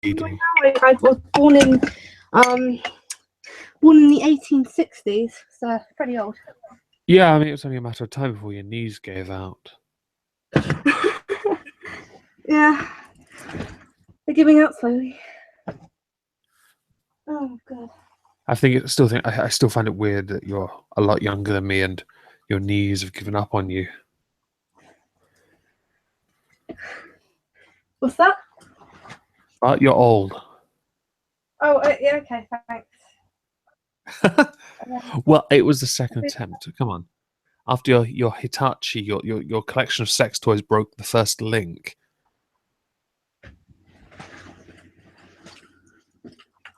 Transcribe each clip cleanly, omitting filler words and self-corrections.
Eating. I was born in the 1860s, so pretty old. Yeah, I mean, it was only a matter of time before your knees gave out. Yeah, they're giving out slowly. Oh god. I still find it weird that you're a lot younger than me and your knees have given up on you. What's that? But you're old. Oh, yeah, okay, thanks. Well, it was the second attempt. Come on. After your Hitachi, your collection of sex toys broke the first link.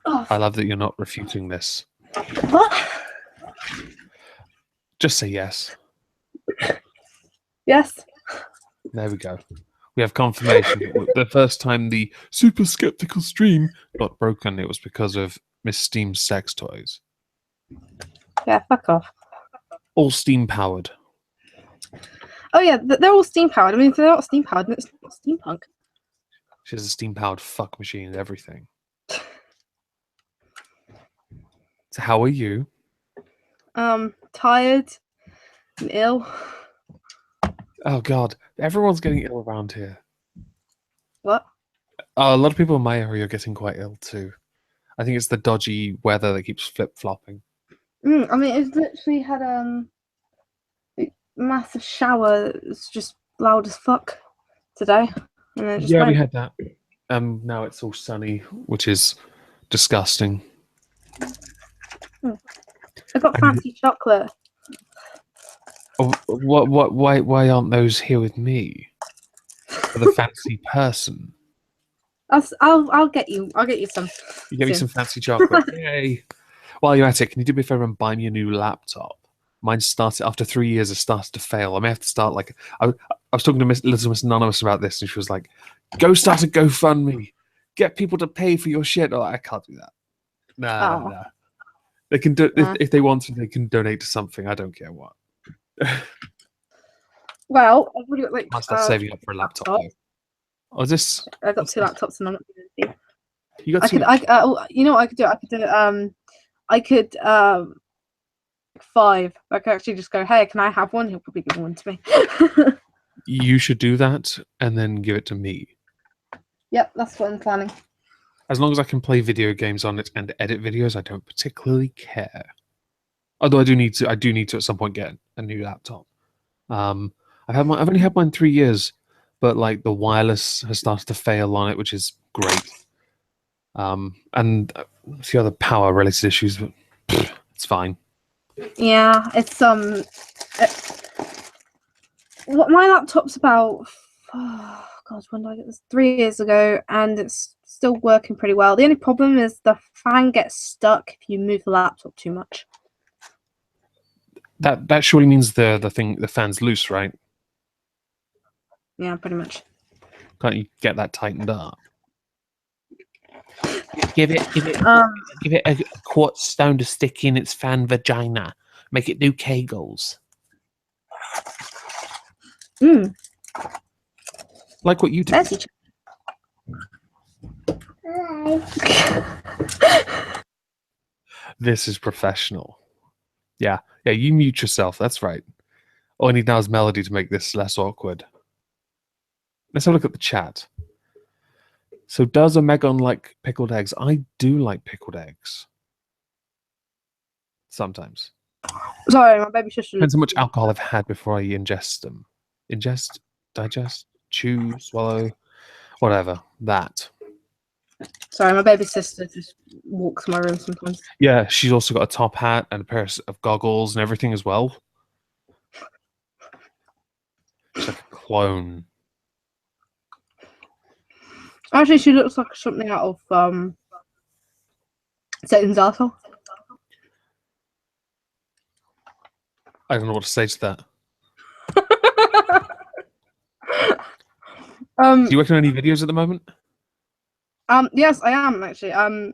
Oh. I love that you're not refuting this. What? Just say yes. Yes. There we go. We have confirmation. The first time the super skeptical stream got broken, it was because of Miss Steam's sex toys. Yeah, fuck off. All steam powered. Oh yeah, they're all steam powered. I mean, if they're not steam powered, then it's not steampunk. She has a steam powered fuck machine and everything. So how are you? Tired. I'm ill. Oh god, everyone's getting ill around here. What? A lot of people in my area are getting quite ill too. I think it's the dodgy weather that keeps flip flopping. I mean, it's literally had a massive shower. It's just loud as fuck today. And then it just Yeah, went. we had that. Now it's all sunny, which is disgusting. I got fancy chocolate. Oh, why aren't those here with me? For the fancy person. I'll get you some. You get me some fancy chocolate. Yay! While you're at it, can you do me a favor and buy me a new laptop? Mine started after 3 years. It started to fail. I may have to start like I was talking to Little Miss Anonymous about this, and she was like, "Go start a GoFundMe. Get people to pay for your shit." Oh, I can't do that. Nah. They can do if they want to. They can donate to something. I don't care what. Well, I've already got like. Must start saving up for a laptop. Though. Oh, is this? I've got 2 laptops, and I'm not going to do. You got 2. You know what I could do? I could 5. I could actually just go, hey, can I have one? He'll probably give one to me. You should do that and then give it to me. Yep, that's what I'm planning. As long as I can play video games on it and edit videos, I don't particularly care. Although I do need to at some point get a new laptop. I've only had mine 3 years, but like the wireless has started to fail on it, which is great. And a few other power related issues, but it's fine. Yeah, it's my laptop's about when did I get this? 3 years ago, and it's still working pretty well. The only problem is the fan gets stuck if you move the laptop too much. That surely means the fan's loose, right? Yeah, pretty much. Can't you get that tightened up? Give it a quartz stone to stick in its fan vagina. Make it do Kegels. Like what you do. This is professional. Yeah, you mute yourself. That's right. All I need now is melody to make this less awkward. Let's have a look at the chat. So does Omegon like pickled eggs? I do like pickled eggs. Sometimes. Sorry, my baby sister. Depends how much alcohol I've had before I ingest them. Ingest, digest, chew, swallow, whatever. That. Sorry, my baby sister just walks my room sometimes. Yeah, she's also got a top hat and a pair of goggles and everything as well. She's like a clone. Actually, she looks like something out of Satan's Arsehole. I don't know what to say to that. Are you working on any videos at the moment? Yes, I am actually. I'm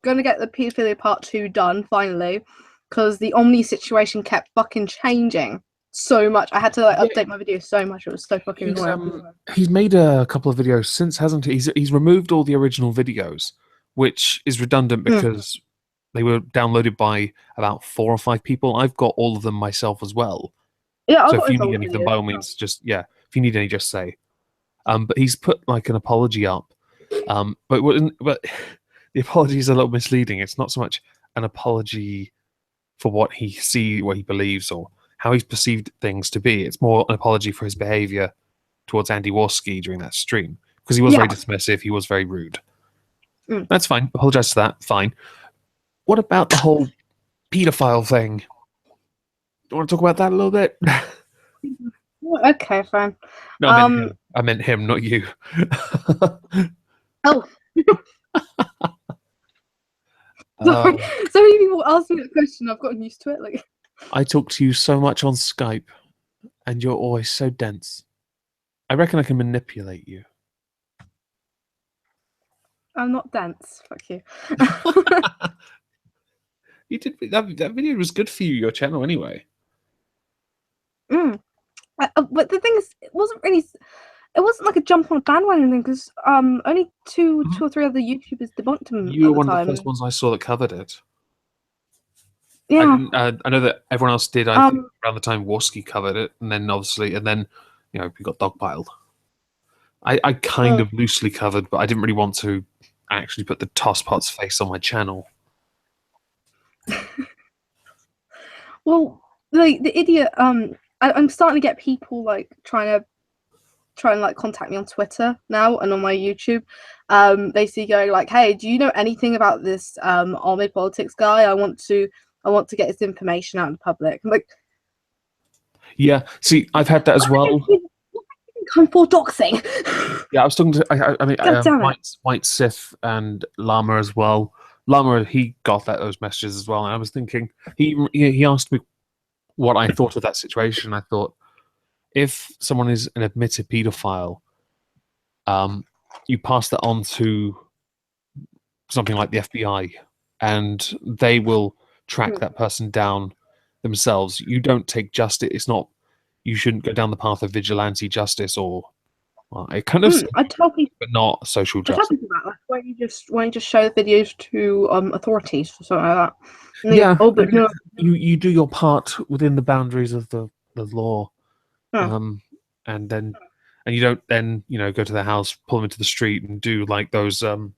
gonna get the Paedophilia Part 2 done finally, because the Omni situation kept fucking changing so much. I had to like update my video so much. It was so fucking He's annoying. he's made a couple of videos since, hasn't he? He's removed all the original videos, which is redundant because they were downloaded by about 4 or 5 people. I've got all of them myself as well. Yeah, I So got if you his need old any of them, videos. by all means, just if you need any, just say. But he's put like an apology up. But the apology is a little misleading. It's not so much an apology for what he believes, or how he's perceived things to be. It's more an apology for his behavior towards Andy Warski during that stream, because he was very dismissive. He was very rude. That's fine. Apologize for that. Fine. What about the whole pedophile thing? Do you want to talk about that a little bit? Okay, fine. No, I meant him, not you. Oh. Uh, So many people ask me that question. I've gotten used to it. Like, I talk to you so much on Skype, and you're always so dense. I reckon I can manipulate you. I'm not dense. Fuck you. You did that video was good for you, your channel anyway. But the thing is, it wasn't like a jump on a bandwagon thing, because only two or three other YouTubers debunked him. You were at one the of time. the first ones I saw that covered it. Yeah. I know that everyone else did. I think around the time Warski covered it, and then we got dogpiled. I kind of loosely covered, but I didn't really want to actually put the tosspot's face on my channel. Well, the idiot. I'm starting to get people like trying to like contact me on Twitter now and on my YouTube. Basically going like, "Hey, do you know anything about this army politics guy? I want to get his information out in the public." I'm like, yeah, see, I've had that as well. I'm for doxing. Yeah, I was talking to. I mean, damn White Sith and Llama as well. Llama, he got those messages as well, and I was thinking he asked me what I thought of that situation. I thought, if someone is an admitted paedophile, you pass that on to something like the FBI, and they will track that person down themselves. You don't take justice. It's not. You shouldn't go down the path of vigilante justice, or it kind of, I tell people, but not social I tell justice. people that. Like, why don't you just show the videos to authorities or something like that? And they, Yeah, oh, but no. you do your part within the boundaries of the law, Huh. and you don't then go to the house, pull them into the street, and do like those. Well,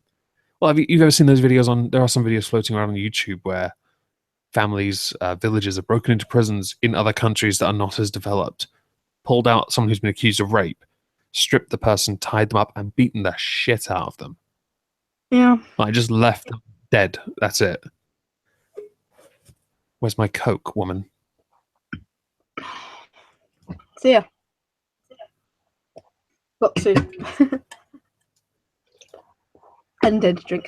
have you ever seen those videos on? There are some videos floating around on YouTube where families, villages are broken into prisons in other countries that are not as developed, pulled out someone who's been accused of rape, stripped the person, tied them up, and beaten the shit out of them. Yeah. I just left them dead. That's it. Where's my Coke, woman? So yeah. Got to. And then drink.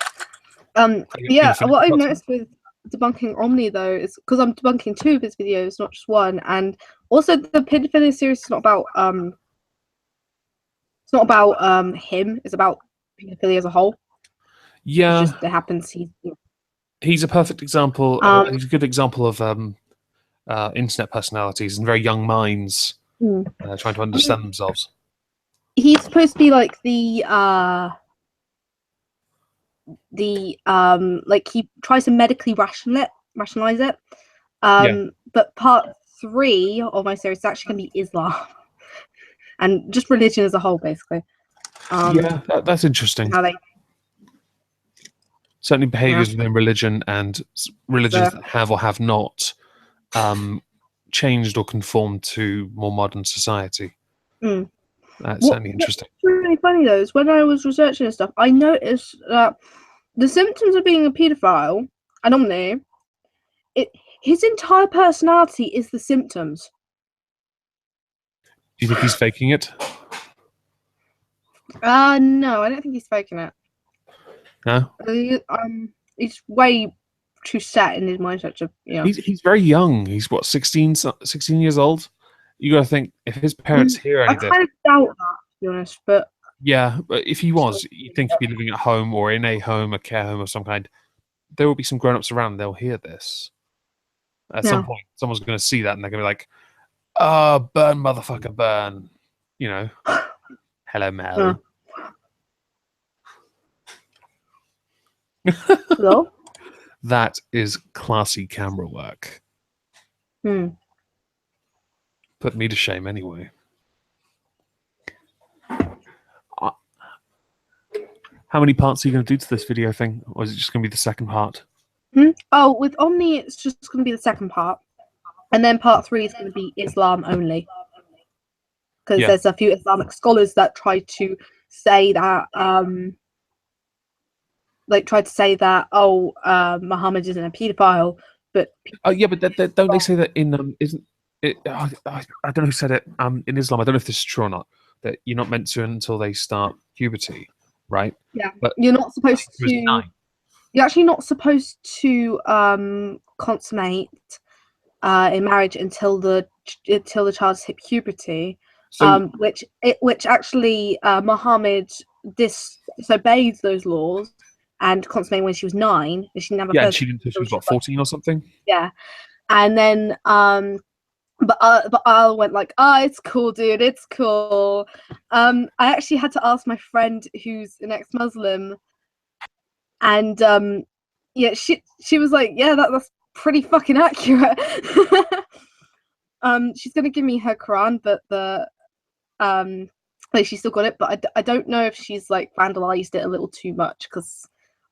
Yeah, what I've noticed with debunking Omni though is because I'm debunking 2 of his videos, not just 1, and also the pedophilia series is not about it's not about him, it's about pedophilia as a whole. Yeah, it's just, it happens. He's a perfect example. He's a good example of internet personalities and very young minds trying to understand themselves. He's supposed to be like the like he tries to medically rationalize it. But part 3 of my series is actually going to be Islam and just religion as a whole, basically. Yeah, that's interesting. How they certainly behaviors within religion and religions that have or have not changed or conformed to more modern society. That's certainly interesting. What's really funny though is when I was researching this stuff, I noticed that the symptoms of being a paedophile, anomaly, his entire personality is the symptoms. Do you think he's faking it? No, I don't think he's faking it. No? He's way too set in his mindset to, He's very young. He's what, 16 years old? You got to think, if his parents hear any of this. I kind of doubt that, to be honest, but yeah, but if he was, you'd think he'd be living at home or in a home, a care home of some kind. There will be some grown-ups around. They'll hear this at some point. Someone's going to see that and they're going to be like, Burn, motherfucker, burn. You know, hello, Mel. Hello? That is classy camera work. Put me to shame anyway. How many parts are you going to do to this video thing? Or is it just going to be the second part? Oh, with Omni, it's just going to be the second part. And then part 3 is going to be Islam only. Because there's a few Islamic scholars that try to say that, Muhammad isn't a paedophile, but but don't they say that in isn't it? I don't know who said it. In Islam, I don't know if this is true or not. That you're not meant to until they start puberty, right? Yeah, but you're not supposed to. You're actually not supposed to consummate in marriage until the child's hit puberty. So, which actually Muhammad disobeyed those laws and consummated when she was 9. And she never. Yeah, and she didn't until she was what, 14 or something. Yeah, and then but I went like, it's cool, dude, it's cool. I actually had to ask my friend who's an ex-Muslim, and she was like, yeah, that's pretty fucking accurate. She's gonna give me her Quran, but she still got it, but I don't know if she's like vandalized it a little too much, because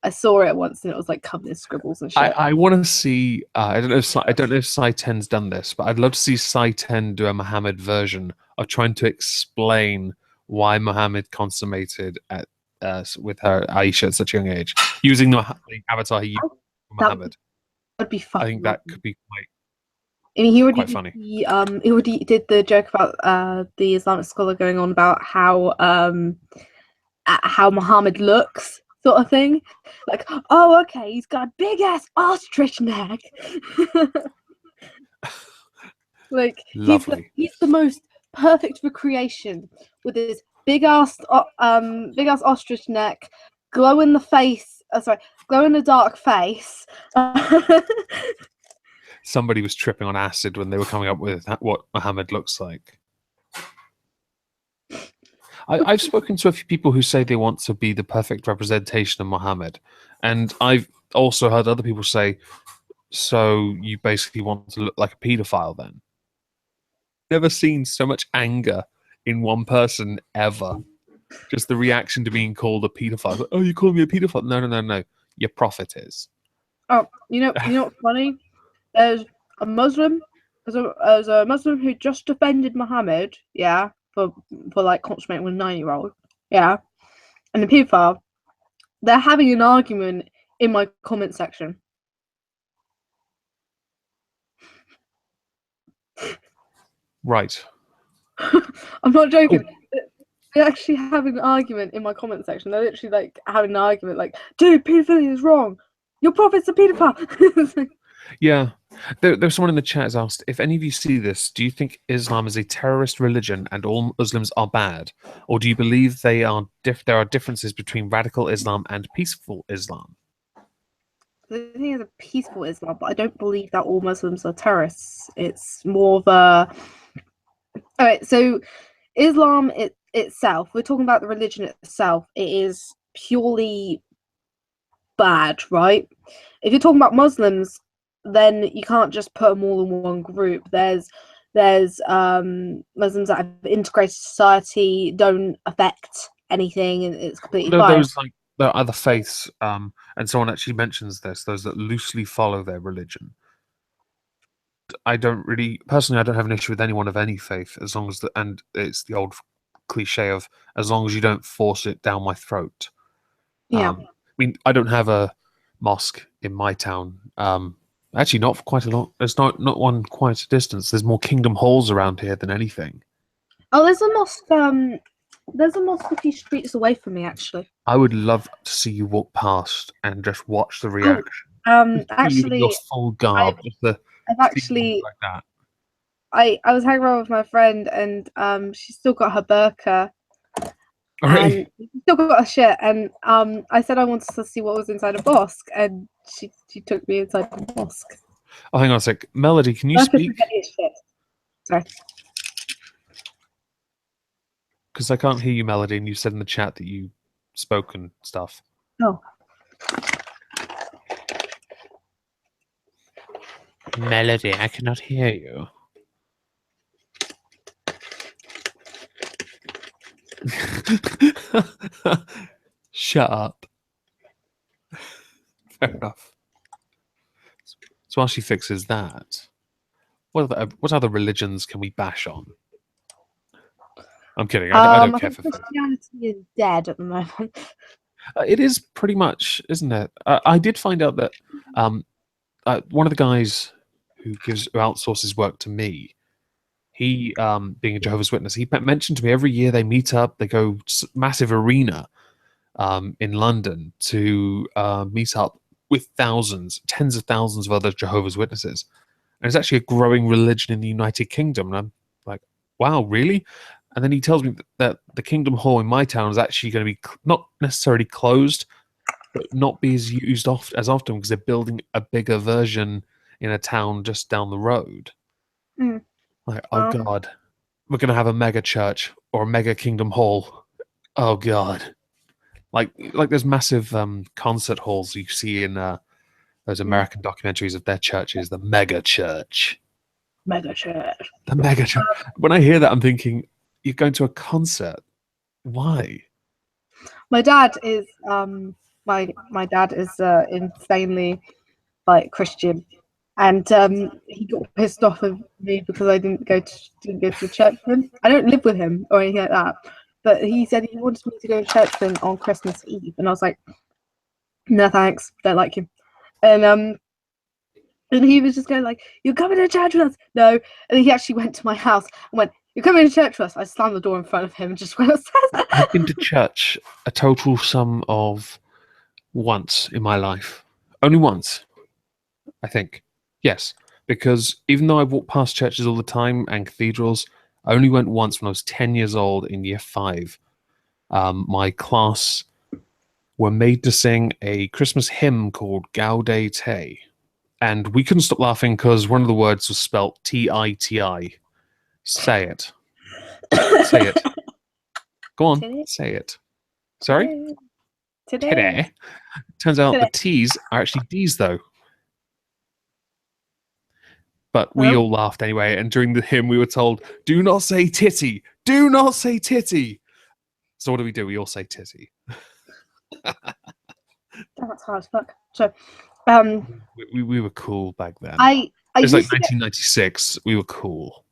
I saw it once and it was like covered in scribbles and shit. I want to see. I don't know if Sci 10's done this, but I'd love to see Sci 10 do a Muhammad version of trying to explain why Muhammad consummated with her Aisha at such a young age, using the avatar he used for Muhammad. That'd be fun. I think that could be quite. I mean, he already quite funny. He already did the joke about the Islamic scholar going on about how Muhammad looks, sort of thing. Like, oh, okay, he's got a big ass ostrich neck. Like, lovely. He's the most perfect recreation with his big ass ostrich neck, glow in the dark face. Somebody was tripping on acid when they were coming up with what Muhammad looks like. I've spoken to a few people who say they want to be the perfect representation of Muhammad, and I've also heard other people say, so you basically want to look like a paedophile then? Never seen so much anger in one person ever. Just the reaction to being called a paedophile. Like, oh, you call me a paedophile? No. Your prophet is. Oh, you know what's funny? There's a Muslim who just defended Muhammad, for like consummating with a 9-year-old, and the paedophile. They're having an argument in my comment section. Right. I'm not joking. Oh. They're actually having an argument in my comment section. They're literally like having an argument, like, dude, paedophilia is wrong. Your prophet's a paedophile. Yeah. There's someone in the chat has asked, if any of you see this, do you think Islam is a terrorist religion and all Muslims are bad? Or do you believe there are differences between radical Islam and peaceful Islam? I think it's a peaceful Islam, but I don't believe that all Muslims are terrorists. It's more of a... Alright, so Islam itself, we're talking about the religion itself, it is purely bad, right? If you're talking about Muslims, then you can't just put them all in one group. There's Muslims that have integrated society, don't affect anything, and it's completely fine. Those like the other faiths, and someone actually mentions this, those that loosely follow their religion. I don't have an issue with anyone of any faith, as long as and it's the old cliche of as long as you don't force it down my throat. Yeah. I mean, I don't have a mosque in my town. Actually, not for quite a lot. There's not one quite a distance. There's more Kingdom Halls around here than anything. Oh, there's a mosque. There's a mosque a few streets away from me, actually. I would love to see you walk past and just watch the reaction. Actually, your full garb. I've actually like that. I was hanging around with my friend, and she's still got her burqa. Right. And she still got her shit, and I said I wanted to see what was inside a mosque, and she took me inside the mosque. Oh, hang on a sec. Melody, can you speak? Sorry. because I can't hear you, Melody, and you said in the chat that you spoke and stuff. Oh. Melody, I cannot hear you. Shut up. Fair enough. So while she fixes that, what other religions can we bash on? I'm kidding. I don't I care think for. Christianity is dead at the moment. It is pretty much, isn't it? I did find out that one of the guys who outsources work to me, he being a Jehovah's Witness, he mentioned to me every year they meet up, they go massive arena in London to meet up with tens of thousands of other Jehovah's Witnesses. And it's actually a growing religion in the United Kingdom. And I'm like, wow, really? And then he tells me that the Kingdom Hall in my town is actually going to be not necessarily closed, but not be as used as often because they're building a bigger version in a town just down the road. Mm. Like, oh God, we're going to have a mega church or a mega Kingdom Hall. Oh God. Like there's massive concert halls you see in those American documentaries of their churches, the mega church. Mega church. The mega church. When I hear that, I'm thinking, you're going to a concert. Why? My dad is my dad is insanely like Christian, and he got pissed off of me because I didn't go to church with him. I don't live with him or anything like that, but he said he wanted me to go to church with him on Christmas Eve, and I was like, no thanks, don't like him. And he was just going like, "You're coming to church with us?" No, and he actually went to my house and went, "You're coming to church with us?" I slammed the door in front of him and just went upstairs. I've been to church a total sum of once in my life. Only once, I think. Yes, because even though I walk past churches all the time and cathedrals, I only went once when I was 10 years old in year 5. My class were made to sing a Christmas hymn called Gaudete Te. And we couldn't stop laughing because one of the words was spelt Titi. Say it. Say it. Go on, Today? say it. Sorry? Today. Turns out Today. the T's are actually D's, though. But we all laughed anyway, and during the hymn we were told, do not say titty! Do not say titty! So what do? We all say titty. That's hard as fuck. So, we were cool back then. I it was like used to 1996. We were cool.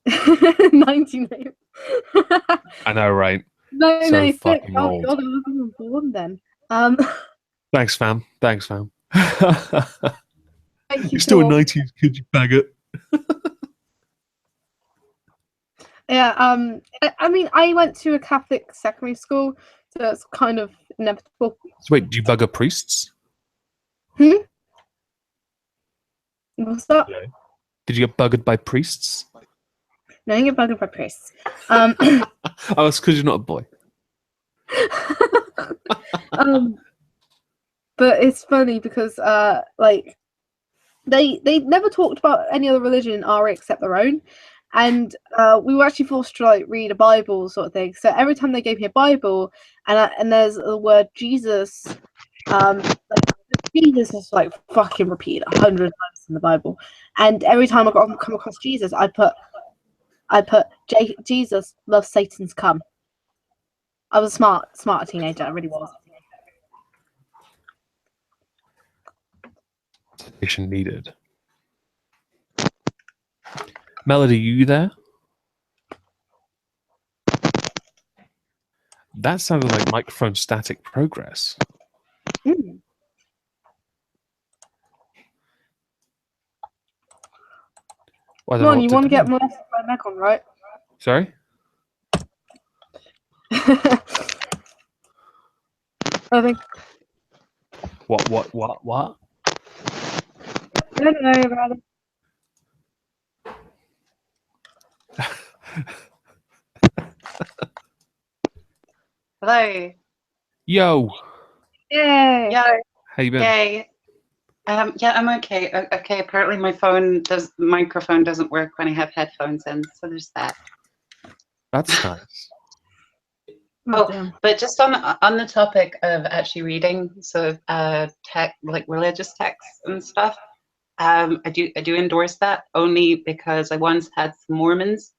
1998. I know, right? No, So 96. fucking Oh old. god, I wasn't even born then. Thanks, fam. Thanks, fam. Thank you. You're still a 90s kid, you faggot. Yeah. I mean, I went to a Catholic secondary school, so it's kind of inevitable. So wait, do you bugger priests? What's that? Did you get buggered by priests? No, you get buggered by priests. Oh, it's because you're not a boy. But it's funny because like they never talked about any other religion in RA except their own, and we were actually forced to like read a Bible sort of thing. So every time they gave me a Bible and there's the word Jesus, like, Jesus is like fucking repeated 100 times in the Bible, and every time I come across Jesus, I put Jesus loves Satan's cum. I was a smart teenager. I really was. Education needed. Melody, you there? That sounded like microphone static progress. Mm. Well, Come on, you want to get molested by Omegon, right? Sorry? I think. What? I don't know about it. Hello. Yo. Yay. Yeah. How you been? Yay. Yeah, I'm okay. Okay, apparently my microphone doesn't work when I have headphones in, so there's that. That's nice. Oh, damn. but just on the topic of actually reading sort of like religious texts and stuff, I do endorse that only because I once had some Mormons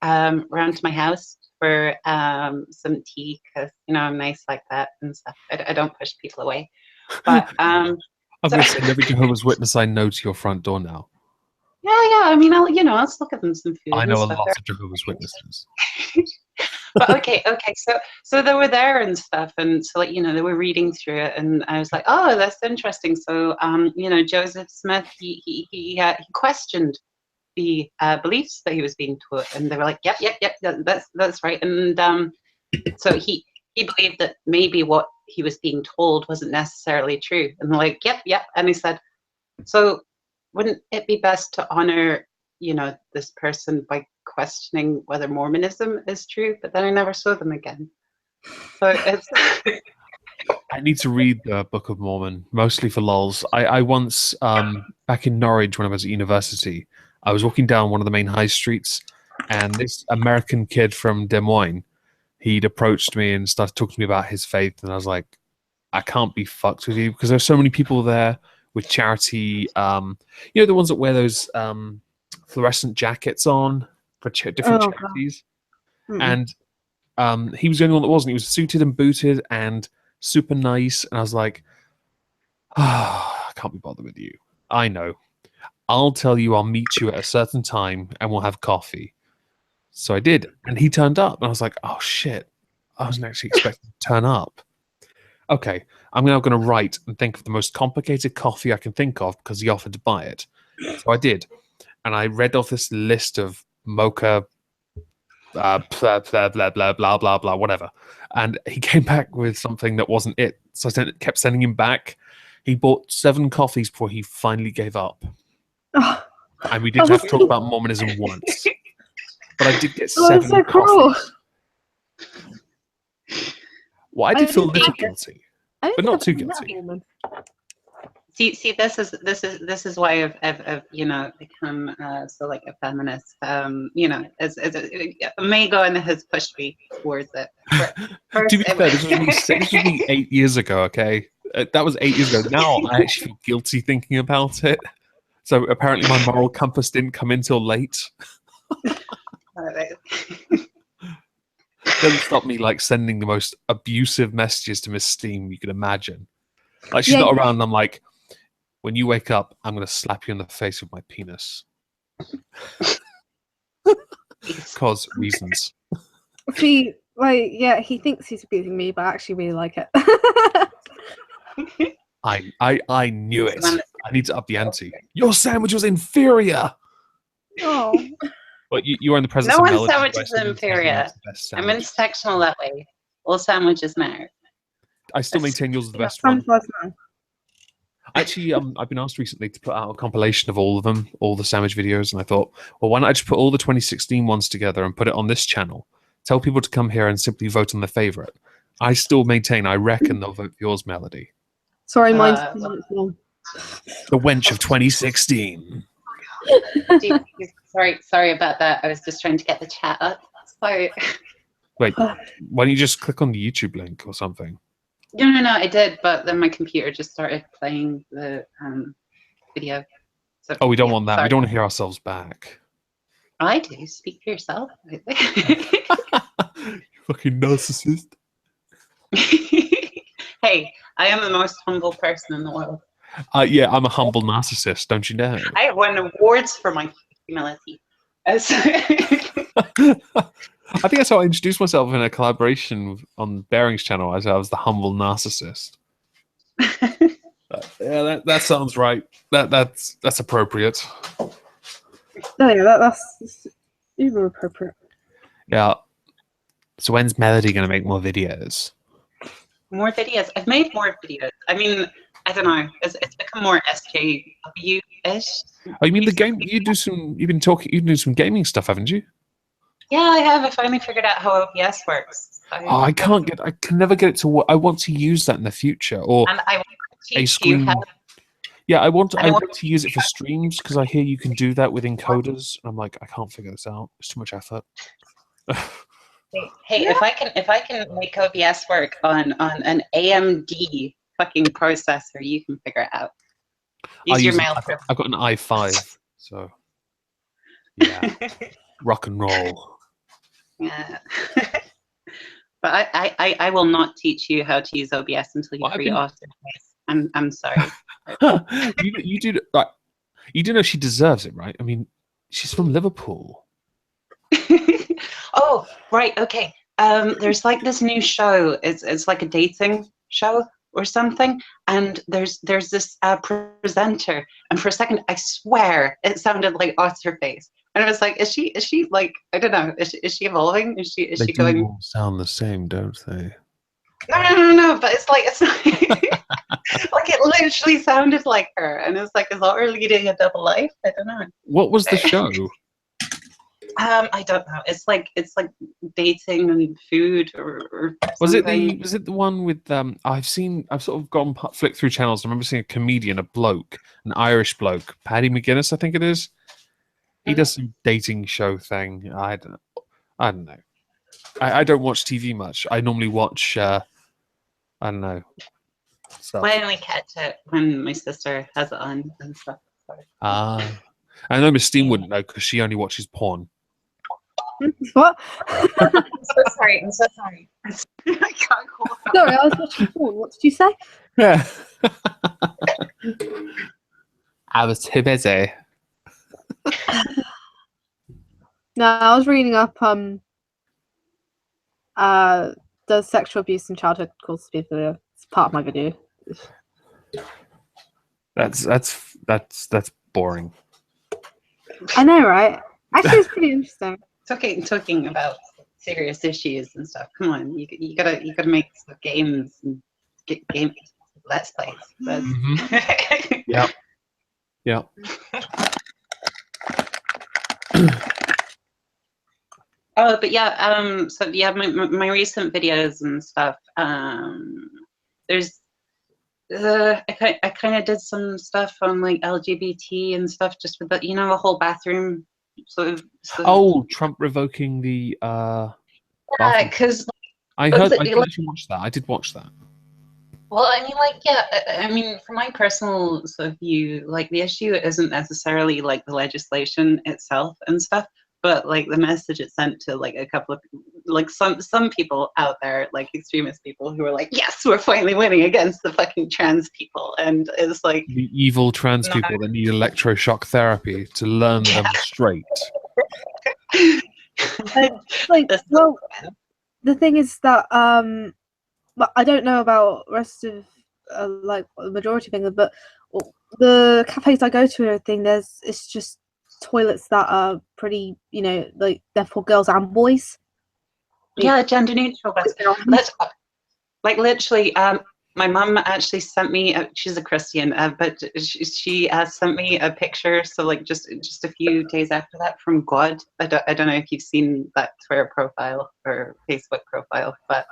around to my house for some tea because I'm nice like that and stuff. I don't push people away, but I'm so, going to send every Jehovah's Witness I know to your front door now. yeah. I mean, I'll still give them some food. I know a and stuff. lot of Jehovah's Witnesses. But okay. So they were there and stuff, and so like they were reading through it, and I was like, oh, that's interesting. So Joseph Smith, he questioned the beliefs that he was being taught, and they were like, yep, that's right, and so he believed that maybe what he was being told wasn't necessarily true, and they're like, yep, and he said, so wouldn't it be best to honor this person by questioning whether Mormonism is true? But then I never saw them again. So it's I need to read the Book of Mormon, mostly for lols. I once, back in Norwich when I was at university, I was walking down one of the main high streets, and this American kid from Des Moines, he'd approached me and started talking to me about his faith, and I was like, I can't be fucked with you, because there's so many people there with charity, the ones that wear those fluorescent jackets on for different charities. And he was the only one that wasn't. He was suited and booted and super nice, and I was like, I can't be bothered with you. I know. I'll tell you I'll meet you at a certain time and we'll have coffee. So I did, and he turned up, and I was like, oh shit, I wasn't actually expecting to turn up. Okay, I'm now going to write and think of the most complicated coffee I can think of because he offered to buy it. So I did, and I read off this list of mocha, blah, blah, blah, blah, blah, blah, blah, whatever. And he came back with something that wasn't it. So I kept sending him back. He bought 7 coffees before he finally gave up. Oh, And we didn't have to talk about Mormonism once. But I did get 7 that's so cruel. coffees. Well, I did feel a little guilty, but not too guilty. See, this is why I've become so like a feminist. As Omegon has pushed me towards it. To be fair, this was me 8 years ago. Okay, that was 8 years ago. Now I actually feel guilty thinking about it. So apparently, my moral compass didn't come in till late. Doesn't stop me like sending the most abusive messages to Miss Steam you can imagine. Like she's not around, and I'm like, when you wake up, I'm gonna slap you in the face with my penis. Cause reasons. See, like, yeah, he thinks he's abusing me, but I actually really like it. I knew it. I need to up the ante. Your sandwich was inferior. Oh. But you are in the presence No of one's Melody. sandwich is inferior. I'm intersectional that way. All sandwiches matter. I still maintain yours is the best one. Man. Actually, I've been asked recently to put out a compilation of all of them, all the sandwich videos, and I thought, well, why not I just put all the 2016 ones together and put it on this channel? Tell people to come here and simply vote on their favorite. I still maintain, I reckon they'll vote for yours, Melody. Sorry, mine's 2 minutes long. The wench of 2016. Sorry about that. I was just trying to get the chat up. Sorry. Wait, why don't you just click on the YouTube link or something? No, I did, but then my computer just started playing the video. So, Oh, we don't want that. Sorry. We don't want to hear ourselves back. I do. Speak for yourself. You fucking narcissist. Hey, I am the most humble person in the world. Yeah, I'm a humble narcissist, don't you know? I have won awards for my humility. I think that's how I introduced myself in a collaboration on Bearing's channel, as I was the humble narcissist. Yeah, that sounds right. That's appropriate. No, yeah, that's uber appropriate. Yeah. So when's Melody going to make more videos? More videos. I've made more videos. I mean, I don't know. It's become more SJW-ish. Oh, you mean the game? You've do some gaming stuff, haven't you? Yeah, I have. I finally figured out how OBS works. I can never get it to work. I want to use that in the future, or and I want to a teach screen. you how. Yeah, I want to use it for streams because I hear you can do that with encoders. And I'm like, I can't figure this out. It's too much effort. Hey, if I can make OBS work on an AMD fucking processor, you can figure it out. Use your mail. I've got an i5, so yeah, rock and roll. Yeah. But I will not teach you how to use OBS until you free Austin. I'm sorry. you do like, you do know she deserves it, right? I mean, she's from Liverpool. Oh, right, okay. There's like this new show. It's like a dating show or something, and there's this presenter, and for a second I swear it sounded like What's her face, and I was like, is she like, I don't know, is she evolving? Is she They going? do all sound the same, don't they? No, but it's like it's not, like it literally sounded like her, and it's like, is that her leading a double life? I don't know. What was the show? I don't know. It's like dating and food or Was something. it the one with I've sort of gone flick through channels. I remember seeing a comedian, a bloke, an Irish bloke, Paddy McGuinness, I think it is. He does some dating show thing. I don't know. I don't watch TV much. I normally watch I don't know stuff. Why don't we catch it when my sister has it on and stuff? I know Miss Steam wouldn't know because she only watches porn. What? I'm so sorry. I can't call that. Sorry, I was watching porn. What did you say? Yeah. I was too busy. No, I was reading up does sexual abuse in childhood cause pedophilia? It's part of my video. That's boring. I know, right? Actually, it's pretty interesting. Talking about serious issues and stuff. Come on, you gotta make some games and get game let's plays. Yeah. Yeah. Oh, but yeah. So yeah, my recent videos and stuff. There's. I kind of did some stuff on like LGBT and stuff, just with the the whole bathroom sort of. Oh, Trump revoking the. Yeah, because I heard. I actually watched that. I did watch that. Well, I mean, like, yeah, I mean, from my personal sort of view, like, the issue isn't necessarily like the legislation itself and stuff, but like the message it sent to like a couple of like some people out there, like extremist people who are like, yes, we're finally winning against the fucking trans people, and it's like the evil trans people that need electroshock therapy to learn them straight. Like, well, the thing is that but I don't know about the rest of like the majority of England, but the cafes I go to and everything, it's just toilets that are pretty, like they're for girls and boys. Yeah, gender neutral. Let's like literally. My mum actually sent me. She's a Christian, but she sent me a picture. So like just a few days after that from God. I don't know if you've seen that Twitter profile or Facebook profile, but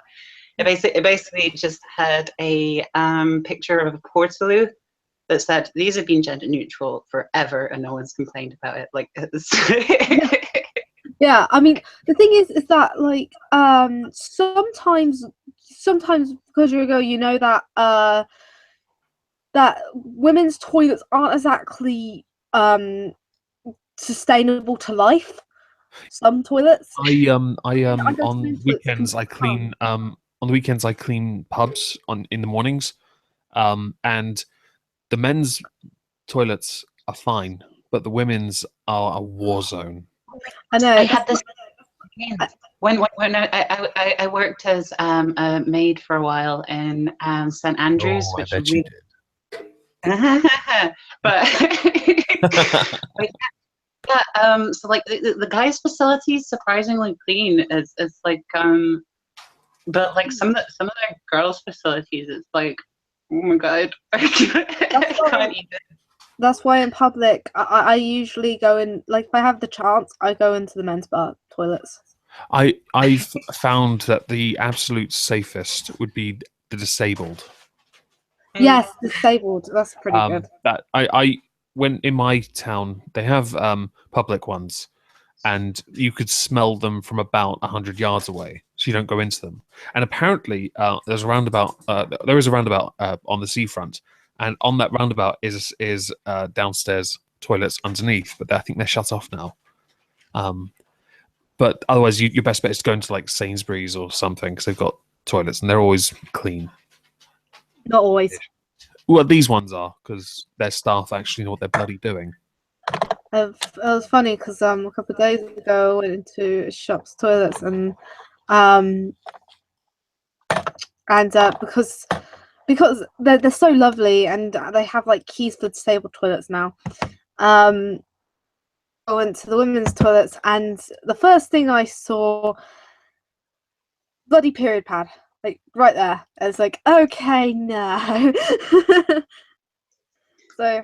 it basically just had a picture of a portaloo that said these have been gender neutral forever and no one's complained about it. Like it's yeah, I mean the thing is that like sometimes because you're a girl, you know that that women's toilets aren't exactly sustainable to life. Some toilets. On weekends I clean pubs in the mornings, and the men's toilets are fine, but the women's are a war zone. I know. I had this when I worked as a maid for a while in St Andrews, which I bet you did. but yeah, so like the guys' facilities surprisingly clean. It's like but like some of the girls' facilities, it's like, oh my god, I can't even. That's why in public, I usually go in, like if I have the chance, I go into the men's bar toilets. I've found that the absolute safest would be the disabled. Yes, disabled. That's pretty good. That I when in my town they have public ones, and you could smell them from about 100 yards away, so you don't go into them. And apparently, there's a roundabout. There is a roundabout on the seafront, and on that roundabout is downstairs toilets underneath, but I think they're shut off now. But otherwise, your best bet is to go into like Sainsbury's or something, because they've got toilets and they're always clean. Not always. Well, these ones are, because their staff actually know what they're bloody doing. It was funny because a couple of days ago I went into a shop's toilets and because they're so lovely and they have like keys for disabled toilets now. I went to the women's toilets and the first thing I saw, bloody period pad, like right there. I was like, okay, no. So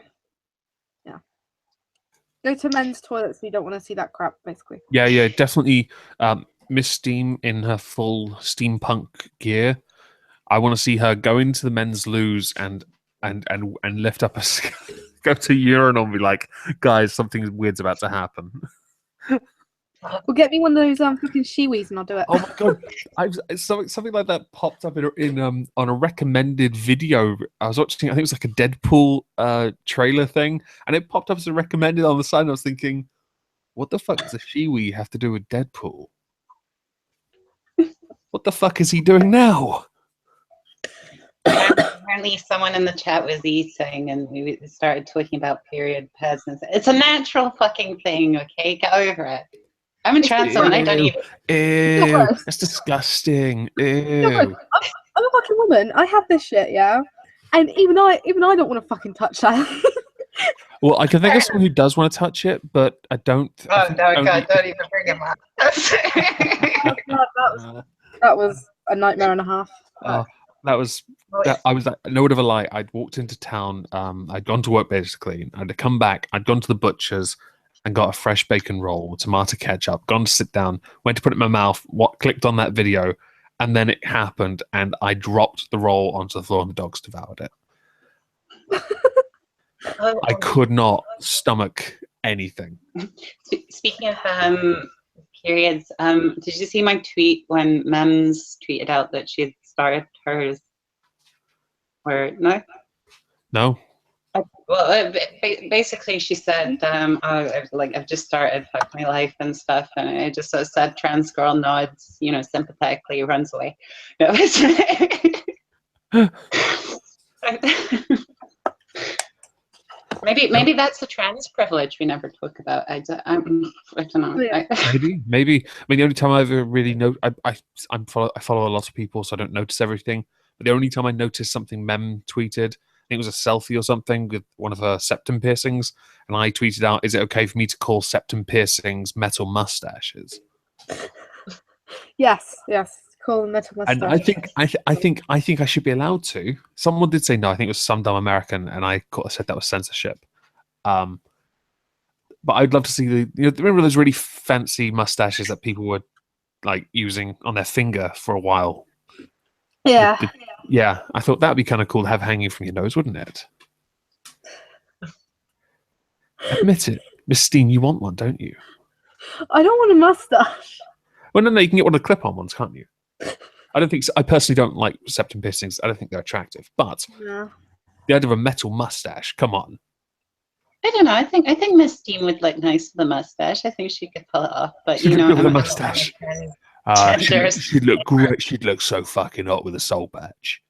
yeah, go to men's toilets. You don't want to see that crap, basically. Yeah, definitely. Miss Steam in her full steampunk gear. I want to see her go into the men's loos and lift up a go to urinal and be like, guys, something weird's about to happen. Well, get me one of those fucking shiwis and I'll do it. Oh my god, something like that popped up in on a recommended video. I was watching, I think it was like a Deadpool trailer thing, and it popped up as a recommended on the side. And I was thinking, what the fuck does a shiwi have to do with Deadpool? What the fuck is he doing now? Apparently, someone in the chat was eating, and we started talking about period pads. And it's a natural fucking thing, okay? Get over it. I'm a trans woman. I don't eat it. Ew, that's disgusting. Ew. I'm a fucking woman. I have this shit, yeah. And even I don't want to fucking touch that. Well, I can think of someone who does want to touch it, but I don't. Oh no, God! Don't even bring him up. That was a nightmare and a half. I was no word of a lie. I'd walked into town. I'd gone to work basically. I'd come back. I'd gone to the butcher's and got a fresh bacon roll with tomato ketchup. Gone to sit down. Went to put it in my mouth. Clicked on that video, and then it happened, and I dropped the roll onto the floor, and the dogs devoured it. I could not stomach anything. Speaking of periods, did you see my tweet when Mems tweeted out that she had started hers? Or no? No. Well, basically, she said, I've just started, fuck my life and stuff," and I just sort of said, "Trans girl nods, sympathetically, runs away." No, maybe that's a trans privilege we never talk about. I don't know. Yeah. Maybe. I mean, the only time I ever really know, I follow a lot of people, so I don't notice everything. But the only time I noticed something Mem tweeted, I think it was a selfie or something with one of her septum piercings, and I tweeted out, "Is it okay for me to call septum piercings metal mustaches?" Yes. Call them metal mustaches. And I think I should be allowed to. Someone did say no. I think it was some dumb American, and I said that was censorship. But I'd love to see remember those really fancy mustaches that people were like using on their finger for a while. Yeah. Yeah, I thought that'd be kind of cool to have hanging from your nose, wouldn't it? Admit it, Miss Steam, you want one, don't you? I don't want a mustache. Well, no, you can get one of the clip-on ones, can't you? I don't think so. I personally don't like septum piercings. I don't think they're attractive. But Yeah. the idea of a metal mustache, come on. I don't know. I think Miss Steam would look nice with a mustache. I think she could pull it off. But She'd look good with a I'm mustache. She'd look great. She'd look so fucking hot with a soul patch.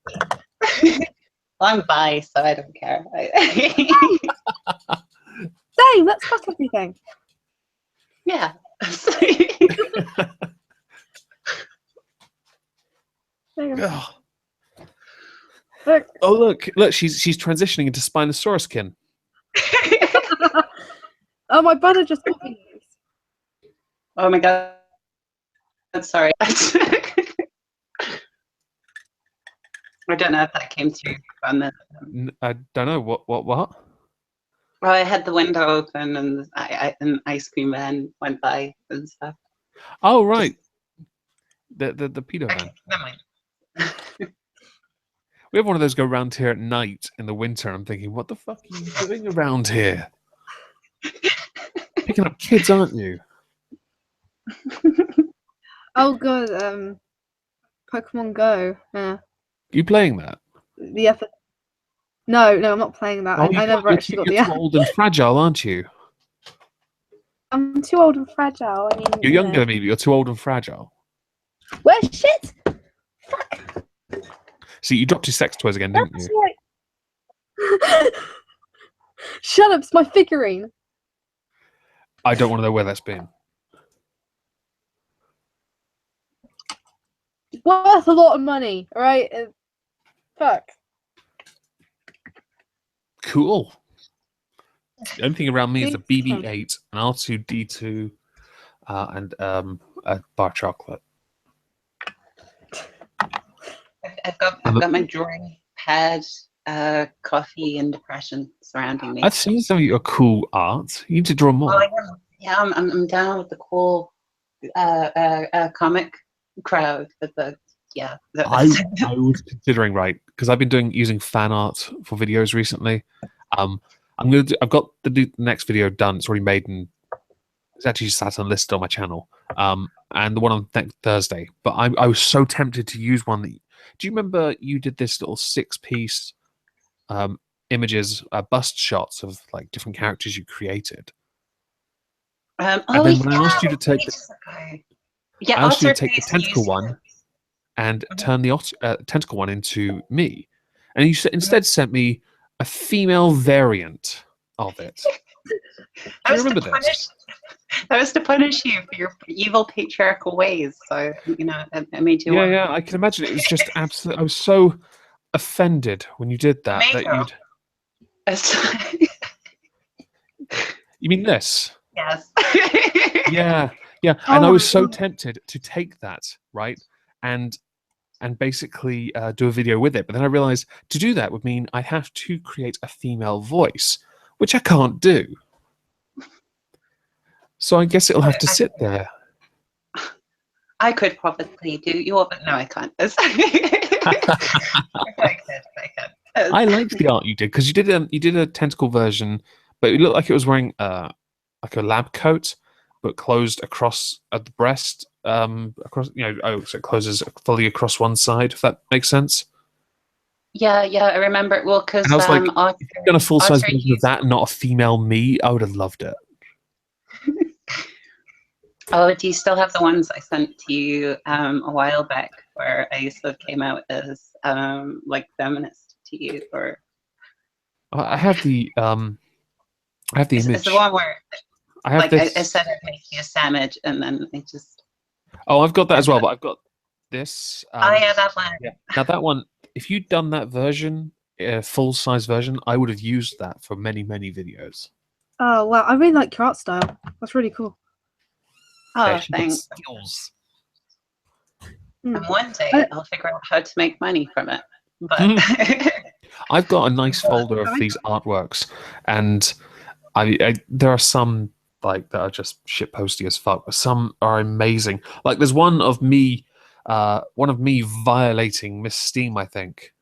Well, I'm bi, so I don't care. Same. Let's fuck everything. Yeah. There you go. Ugh. Look. Oh look, she's transitioning into Spinosaurus kin. Oh, my brother just got me these. Oh my God. Sorry. I don't know if that came through on the. I don't know what. Well, I had the window open and an ice cream van went by and stuff. Oh right, the pedo van. Okay, never mind. We have one of those go around here at night in the winter, and I'm thinking, what the fuck are you doing around here? Picking up kids, aren't you? Oh, good. Pokemon Go. Yeah. You playing that? The effort. No, I'm not playing that. Oh, I never you're actually got you're the too app. old and fragile, aren't you? I'm too old and fragile. I mean, You're younger than me, but you're too old and fragile. Where's shit? Fuck. See, you dropped your sex toys again, didn't That's you? right. Shut up! It's my figurine. I don't want to know where that's been. Worth a lot of money, all right? Fuck. Cool. The only thing around me is a Thanks, BB-8, an R2-D2, and a bar chocolate. I've got my drawing pad, coffee, and depression surrounding me. I've seen some of your cool art. You need to draw more. Well, yeah, I'm down with the cool comic crowd. I was considering, right, because I've been using fan art for videos recently. I've got the next video done. It's already made and it's actually sat on a list on my channel. And the one on next Thursday. But I was so tempted to use one that. Do you remember you did this little 6-piece images, bust shots of like different characters you created? And then when I asked you to take I asked you to take the tentacle one and turn the tentacle one into me, and you instead sent me a female variant of it. Do you remember this? That was to punish you for your evil patriarchal ways. So I made you. Yeah, I can imagine. It was just absolutely. I was so offended when you did that. You mean this? Yes. Yeah. And I was so tempted to take that, right, and basically do a video with it. But then I realized to do that would mean I have to create a female voice, which I can't do. So I guess it'll have to sit there. I could probably do your, but no, I can't. I could. I liked the art you did because you did a tentacle version, but it looked like it was wearing like a lab coat, but closed across at the breast. Across, so it closes fully across one side. If that makes sense. Yeah, I remember. Well, because I was like, if you've done a full size version of that, not a female me, I would have loved it. Oh, do you still have the ones I sent to you a while back, where I sort of came out as like feminist to you, or? I have the image. It's the one where I have this. I said I'd make you a sandwich, and then I just. Oh, I've got that as well, but I've got this. Oh yeah, that one. Yeah. Now that one, if you'd done that version, full size version, I would have used that for many videos. Oh wow, I really like your art style. That's really cool. Oh, thanks. Skills. And one day I'll figure out how to make money from it. But I've got a nice folder of these artworks, and I there are some like that are just shitposty as fuck, but some are amazing. Like there's one of me violating Miss Steam, I think.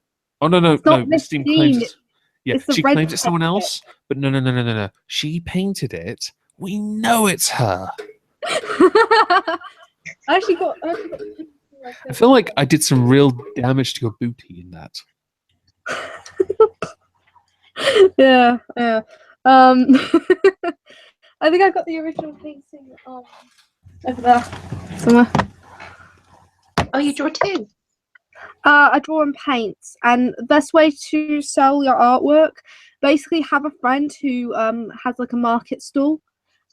Oh no, Miss Steam claims. Yeah, she claims it's someone else, but no. She painted it. We know it's her. I actually got. I feel like I did some real damage to your booty in that. Yeah. I think I got the original painting over there somewhere. Oh, you draw too? I draw and paint, and the best way to sell your artwork, basically have a friend who has like a market stall,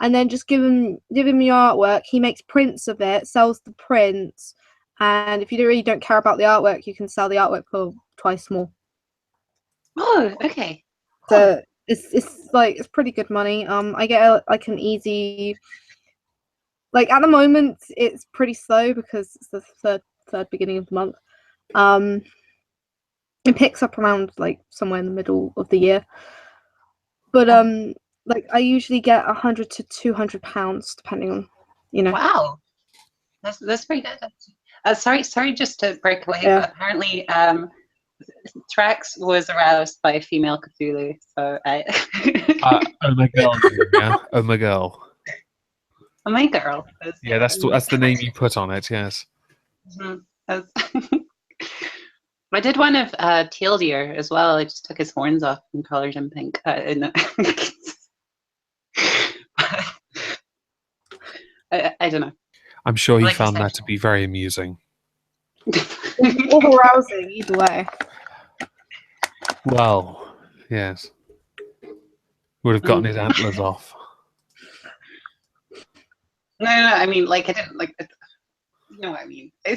and then just give him your artwork. He makes prints of it, sells the prints, and if you really don't care about the artwork, you can sell the artwork for twice more. Oh, okay. So it's pretty good money. I get like an easy. Like at the moment, it's pretty slow because it's the third beginning of the month. It picks up around like somewhere in the middle of the year, but like I usually get £100 to £200 depending on, Wow, that's pretty good. Sorry, just to break away. Yeah. But apparently, Trax was aroused by a female Cthulhu, so I. Oh my god! Yeah. Oh my god! My girl. Yeah, that's the name you put on it. Yes. Mhm. I did one of Teal Deer as well. I just took his horns off and colored him pink. No. I don't know. I'm sure he Like I found said- that to be very amusing. Or arousing, either way. Well, yes. Would have gotten his antlers off. No, I mean, like, I didn't, like, you know what I mean. I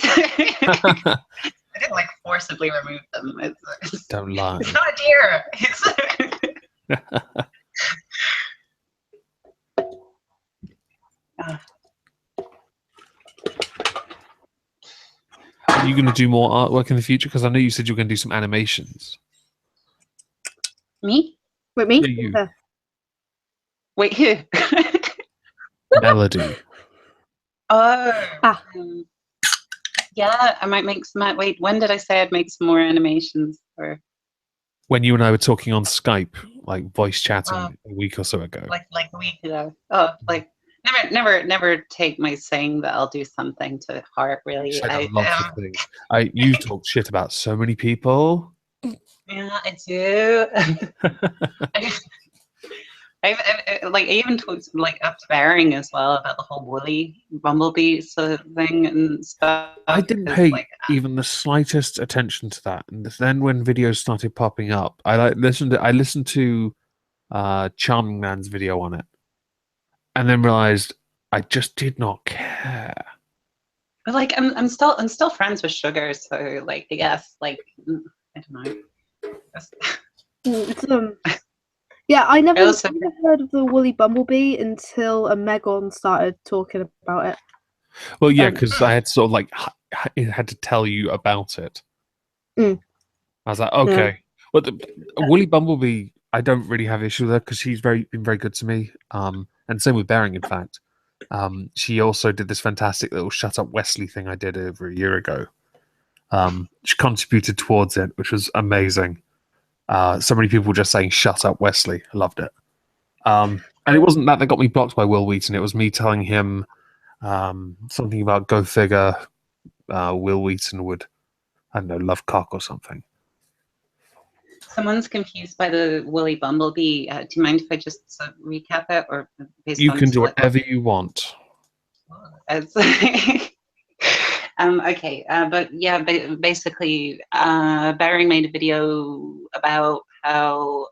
didn't, like, forcibly remove them. It's Don't lie. not a deer. Are you going to do more artwork in the future? Because I know you said you were going to do some animations. Me? With me? Yeah, you. Yeah. Wait, who? Melody. Oh. Ah. Yeah, I might make some. Wait, when did I say I'd make some more animations? Or When you and I were talking on Skype, like voice chatting Oh. a week or so ago. like a week ago? Oh, like never take my saying that I'll do something to heart. You Really, said a lot of things. You talk shit about so many people. yeah, I do. I even talked like up to Bearing as well about the whole woolly bumblebee sort of thing and stuff. I didn't 'cause, pay like, even the slightest attention to that, and then when videos started popping up, I listened to Charming Man's video on it, and then realized I just did not care. but like I'm still friends with Sugar, so like I guess like I don't know. It's, yeah, I never also- heard of the woolly bumblebee until Omegon started talking about it. Well, yeah, because I had sort of like had to tell you about it. Mm. I was like, okay. Well, the Woolly Bumblebee, I don't really have issue with her because she's been very good to me. And same with Bearing, in fact. She also did this fantastic little Shut Up Wesley thing I did over a year ago. She contributed towards it, which was amazing. So many people just saying "Shut up, Wesley." I loved it. And it wasn't that got me blocked by Will Wheaton. It was me telling him something about go figure. Will Wheaton would, I don't know, love cock or something. Someone's confused by the woolly bumblebee. Do you mind if I just recap it, or based You on can do what- whatever you want. As okay, but yeah, basically, Bearing made a video about how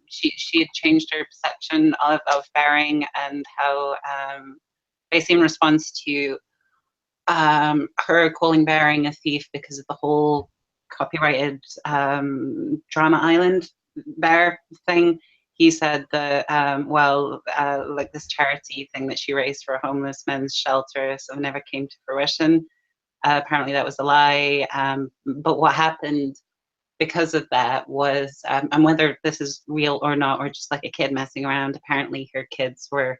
she had changed her perception of Bearing, and how basically in response to her calling Bearing a thief because of the whole copyrighted Drama Island Bear thing. He said that, like this charity thing that she raised for a homeless men's shelter, so never came to fruition. Apparently that was a lie. But what happened because of that was, and whether this is real or not, or just like a kid messing around, apparently her kids were,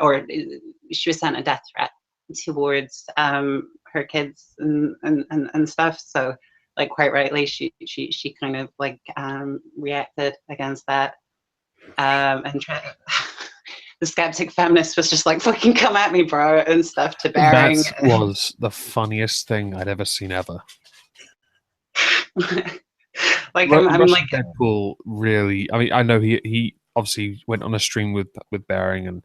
or she was sent a death threat towards her kids and stuff. So, like, quite rightly, she kind of like reacted against that. And the skeptic feminist was just like, fucking come at me, bro, and stuff to Bearing. That was the funniest thing I'd ever seen ever. Like, I'm Russian like, Deadpool really. I mean, I know he obviously went on a stream with Bearing and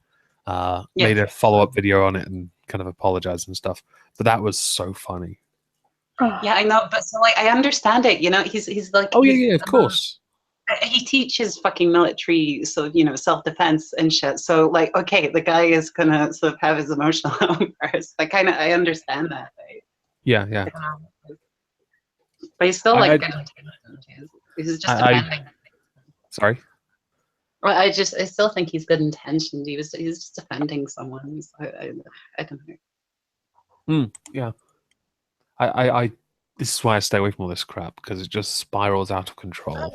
made a follow-up video on it and kind of apologized and stuff. But that was so funny. yeah, I know, but so like I understand it. You know, he's like, Oh yeah, of course. He teaches fucking military, so you know, self-defense and shit. So like, okay, the guy is gonna sort of have his emotional outburst. I understand that. Right? Yeah. But he's still like good intentions. He's just defending. Sorry. Well, I still think he's good intentioned. He's just defending someone. I don't know. Yeah. I this is why I stay away from all this crap, because it just spirals out of control.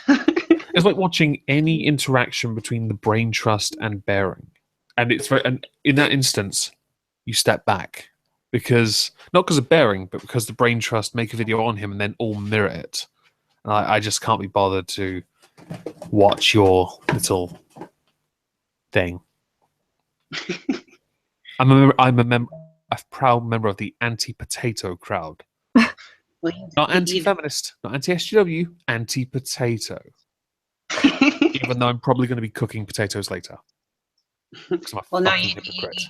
It's like watching any interaction between the Brain Trust and Bearing, and and in that instance, you step back because not because of Bearing, but because the Brain Trust make a video on him and then all mirror it. And I just can't be bothered to watch your little thing. a proud member of the anti-potato crowd. Well, Not anti-feminist, not anti-SGW, anti-potato. Even though I'm probably going to be cooking potatoes later. 'Cause I'm a well, no, fucking hypocrite.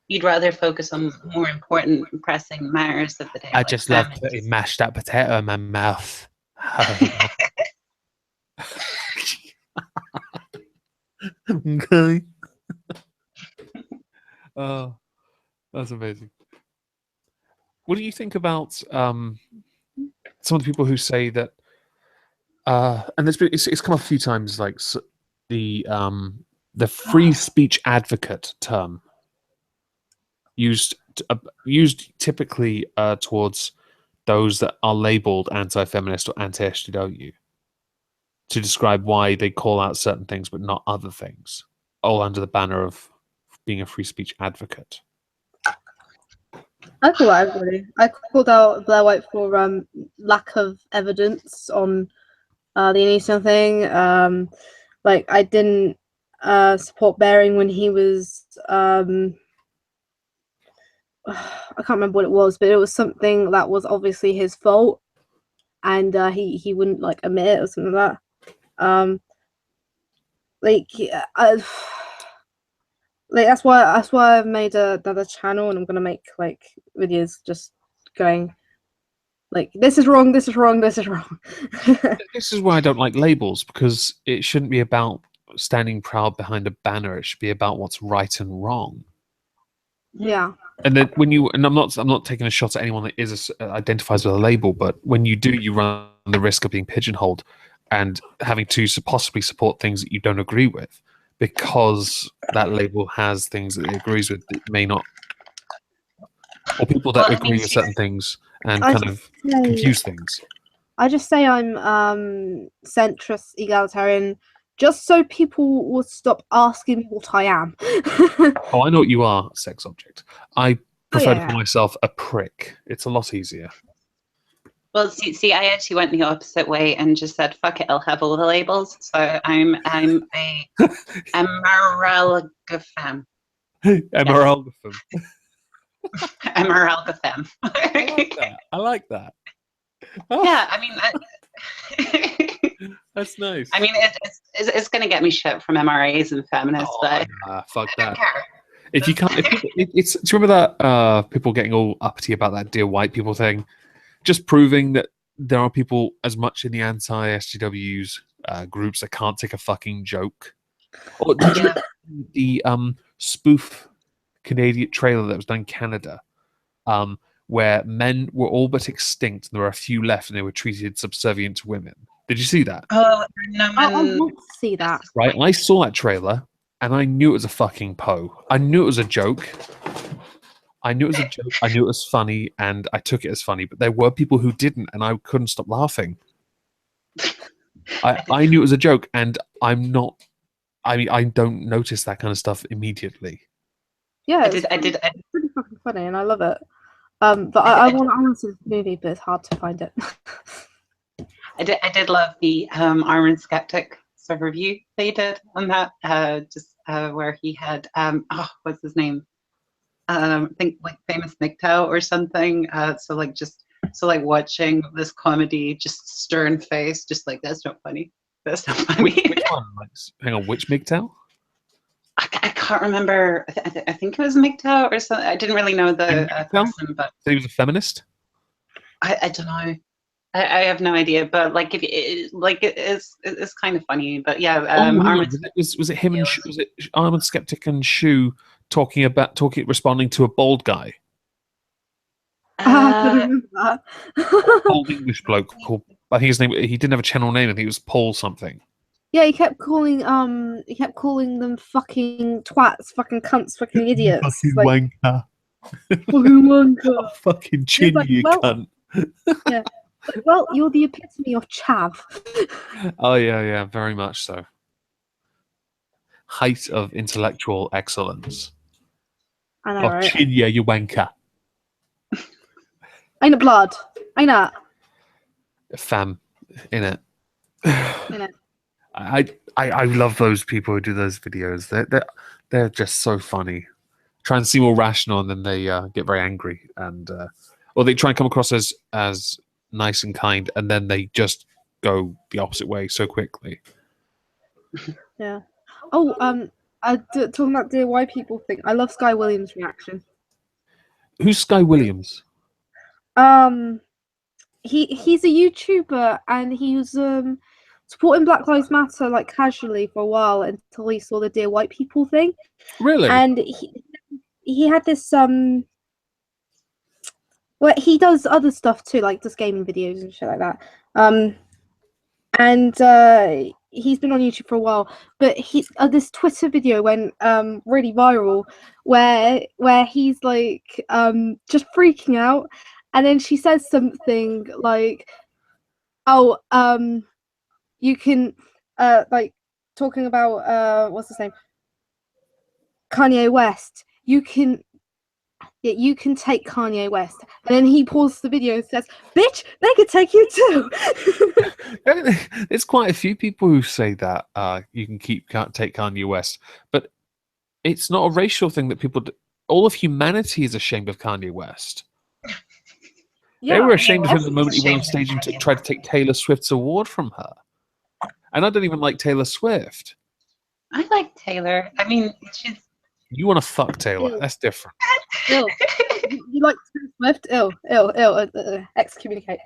you'd rather focus on more important, pressing matters of the day. I like just love famines. putting mashed up potato in my mouth. Okay. Oh, that's amazing. What do you think about some of the people who say that? And it's come up a few times, like the free speech advocate term used typically towards those that are labeled anti-feminist or anti-SJW to describe why they call out certain things but not other things, all under the banner of being a free speech advocate. I call out everybody. I called out Blair White for lack of evidence on the Anissa thing. Like I didn't support Bearing when he was I can't remember what it was, but it was something that was obviously his fault, and he wouldn't like admit it or something like that. Like like that's why I've made another channel, and I'm gonna make like videos just going like this is wrong, this is wrong, this is wrong. This is why I don't like labels, because it shouldn't be about standing proud behind a banner. It should be about what's right and wrong. Yeah. And then I'm not taking a shot at anyone that identifies with a label, but when you do, you run the risk of being pigeonholed and having to possibly support things that you don't agree with, because that label has things that it agrees with that may not, or people that agree with certain things and kind of confuse things. I just say I'm centrist, egalitarian, just so people will stop asking me what I am. Oh, I know what you are, sex object. I prefer to yeah. call myself a prick. It's a lot easier. Well, see, I actually went the opposite way and just said, "Fuck it, I'll have all the labels." So I'm a amaralgafem. Emeraldatham. Amaralgafem. I like that. Yeah, I mean, that's nice. I mean, it's going to get me shit from MRAs and feminists, but fuck I don't that. care. If you can't, do you remember that people getting all uppity about that dear white people thing? Just proving that there are people as much in the anti-SGWs groups that can't take a fucking joke. Or did you the spoof Canadian trailer that was done in Canada, where men were all but extinct and there were a few left and they were treated subservient to women? Did you see that? Oh, no, I want to see that. Right, I saw that trailer and I knew it was a fucking I knew it was a joke. I knew it was funny, and I took it as funny. But there were people who didn't, and I couldn't stop laughing. I knew it was a joke, and I'm not. I mean, I don't notice that kind of stuff immediately. Yeah, I did. It's pretty fucking funny, and I love it. But I want to see the movie, but it's hard to find it. I did love the Armin Skeptic sort of review they did on that. Just where he had what's his name? I think like Famous MGTOW or something. So like watching this comedy, just stern face, just like that's not funny. That's not funny. Which one? Like, hang on, which MGTOW? I can't remember. I think it was MGTOW or something. I didn't really know the person, but so he was a feminist. I don't know. I have no idea, but like it's kind of funny. But yeah, Armin. Was it him and was it Armin Skeptic and Shu responding to a bald guy? I remember that. Old English bloke called, I think his name. He didn't have a channel name. I think it was Paul something. Yeah, he kept calling them fucking twats, fucking cunts, fucking idiots. Fucking like, wanker. Fucking wanker. Fucking chin, like, you well, cunt. Yeah. Like, well, you're the epitome of chav. Oh yeah, very much so. Height of intellectual excellence. I know, right? Chin, yeah, you wanker. Ain't it blood? Ain't it? Fam, in it. In it. I love those people who do those videos. They're just so funny. Try and seem all rational, and then they get very angry, and or they try and come across as nice and kind, and then they just go the opposite way so quickly. Yeah. Oh, talking about Dear White People thing. I love Sky Williams' reaction. Who's Sky Williams? He's a YouTuber, and he was supporting Black Lives Matter like casually for a while until he saw the Dear White People thing. Really? And he had this well, he does other stuff too, like does gaming videos and shit like that. And he's been on YouTube for a while, but this Twitter video went really viral where he's like just freaking out, and then she says something like, "Oh, you can like talking about what's his name, Kanye West. You can take Kanye West." And then he pauses the video and says, "Bitch, they could take you too." There's quite a few people who say that you can take Kanye West, but it's not a racial thing that people do. All of humanity is ashamed of Kanye West. Yeah, they were ashamed of him the moment he went on ashamed. stage and tried to take Taylor Swift's award from her. And I don't even like Taylor Swift. I like Taylor. I mean, she's. You want to fuck Taylor? Ew. That's different. Ill. You like Taylor Swift? Ill. Excommunicate.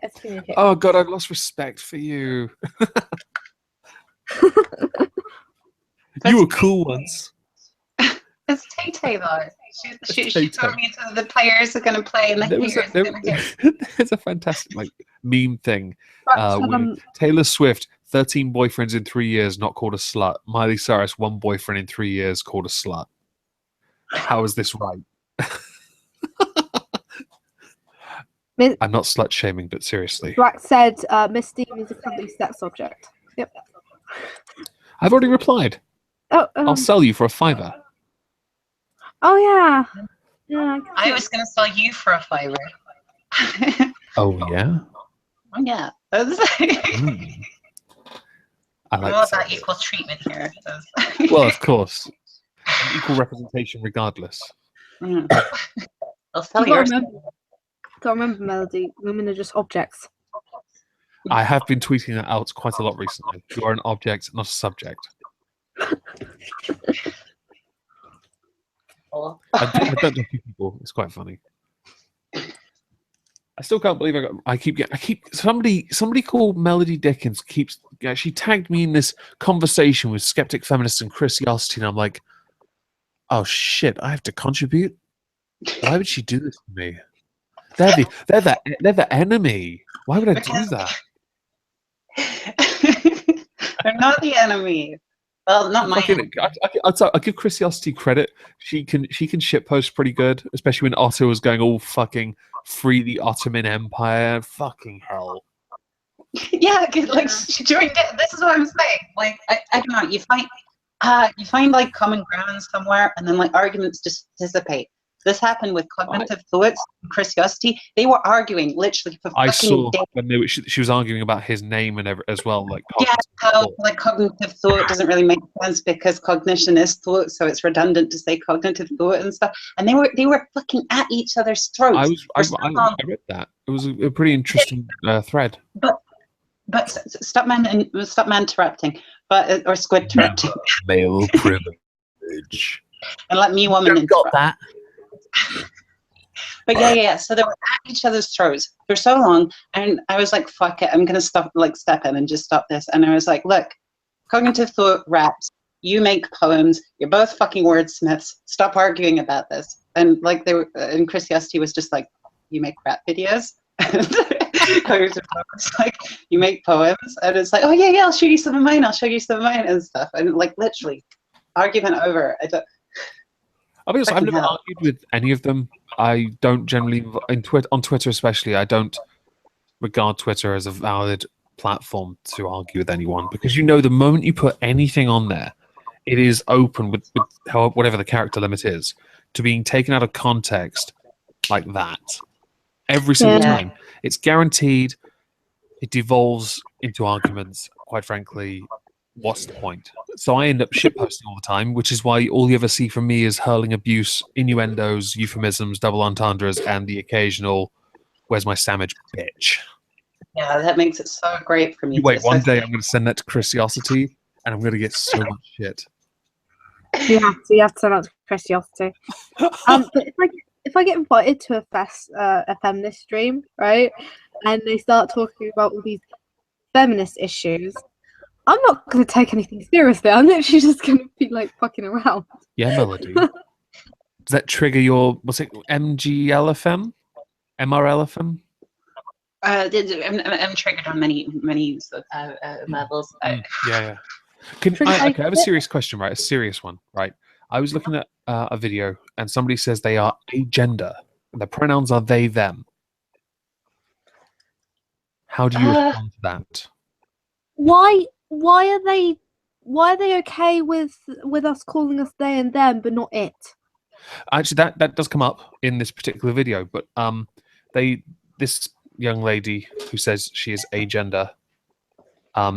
Oh God, I've lost respect for you. You were cool once. It's Tay Taylor. She Tay-Tay. told me the players are going to play and the haters are going to hit. There's a fantastic meme thing. Right, With Taylor Swift, 13 boyfriends in 3 years, not called a slut. Miley Cyrus, 1 boyfriend in 3 years, called a slut. How is this right? I'm not slut shaming, but seriously. Drac said Miss Steam is a cuddly sex object. Yep. I've already replied. Oh, I'll sell you for $5. oh yeah. Yeah. I was going to sell you for a $5. Oh yeah. Oh yeah. That's Mm. I like all that. about equal treatment here. Well, of course. Equal representation regardless. Mm. I'll sell You yours. gotta remember, Melody. Women are just objects. I have been tweeting that out quite a lot recently. You are an object, not a subject. I don't know people. It's quite funny. I still can't believe I keep somebody called Melody Dickens keeps she tagged me in this conversation with Skeptic Feminists and Christiosity, and I'm like, oh shit, I have to contribute. Why would she do this to me? They're the enemy. Why would I do that? They're not the enemy. Well, not my enemy. I give Christiosity credit. She can shitpost pretty good, especially when Otto was going all fucking free the Ottoman Empire. Fucking hell. Yeah, 'cause, like she joined it. This is what I'm saying. Like I don't know. You find like common ground somewhere, and then like arguments just dissipate. This happened with cognitive thoughts and Christiosity. They were arguing literally for I fucking saw days. when she was arguing about his name and as well. Like Yeah, how like cognitive thought doesn't really make sense because cognition is thought, so it's redundant to say cognitive thought and stuff. And they were fucking at each other's throats. I read that. It was a pretty interesting thread. But stop man interrupting, but or squid interrupting, Male privilege. and let me woman Got interrupt. that? But yeah. So they were at each other's throats for so long, and I was like, "Fuck it, I'm gonna step in and just stop this." And I was like, "Look, cognitive thought raps. You make poems. You're both fucking wordsmiths. Stop arguing about this." And like they were, and Christiosity was just like, "You make rap videos." Cognitive thought was like, "You make poems," and it's like, "Oh yeah, I'll show you some of mine. I'll show you some of mine and stuff." And like literally, argument over. I'll be honest, I've never argued with any of them. I don't generally, on Twitter especially, I don't regard Twitter as a valid platform to argue with anyone, because the moment you put anything on there, it is open with whatever the character limit is to being taken out of context like that every single time. It's guaranteed. It devolves into arguments. Quite frankly, what's the point? So I end up shitposting all the time, which is why all you ever see from me is hurling abuse, innuendos, euphemisms, double entendres, and the occasional "Where's my sandwich, bitch?" Yeah, that makes it so great for me You to wait, one day associate. I'm going to send that to Christiosity, and I'm going to get so much shit. You have to send out to Christiosity. But if I get invited to a feminist stream, right, and they start talking about all these feminist issues, I'm not going to take anything seriously. I'm literally just going to be like fucking around. Yeah, Melody. Does that trigger your, what's it, MGLFM? MRLFM? I'm triggered on many levels. Yeah. Okay, I have a serious question, right? A serious one, right? I was looking at a video, and somebody says they are agender, and the pronouns are they, them. How do you respond to that? Why are they okay with us calling us they and them, but not it? Actually, that does come up in this particular video, but this young lady who says she is agender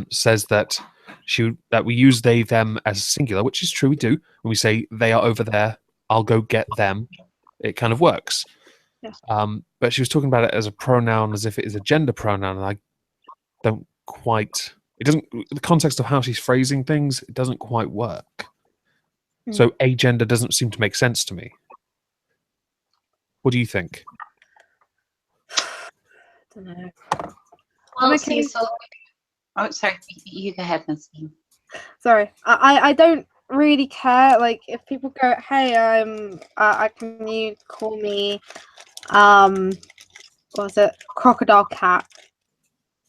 says that we use they them as singular, which is true. We do when we say they are over there. I'll go get them. It kind of works. Yeah. But she was talking about it as a pronoun, as if it is a gender pronoun, and I don't quite. It doesn't. The context of how she's phrasing things, it doesn't quite work. So agender doesn't seem to make sense to me. What do you think? I don't know. Well, Okay. Oh, sorry. You go ahead, Miss Steam. Sorry, I don't really care. Like, if people go, "Hey, can you call me, what was it, crocodile cat?"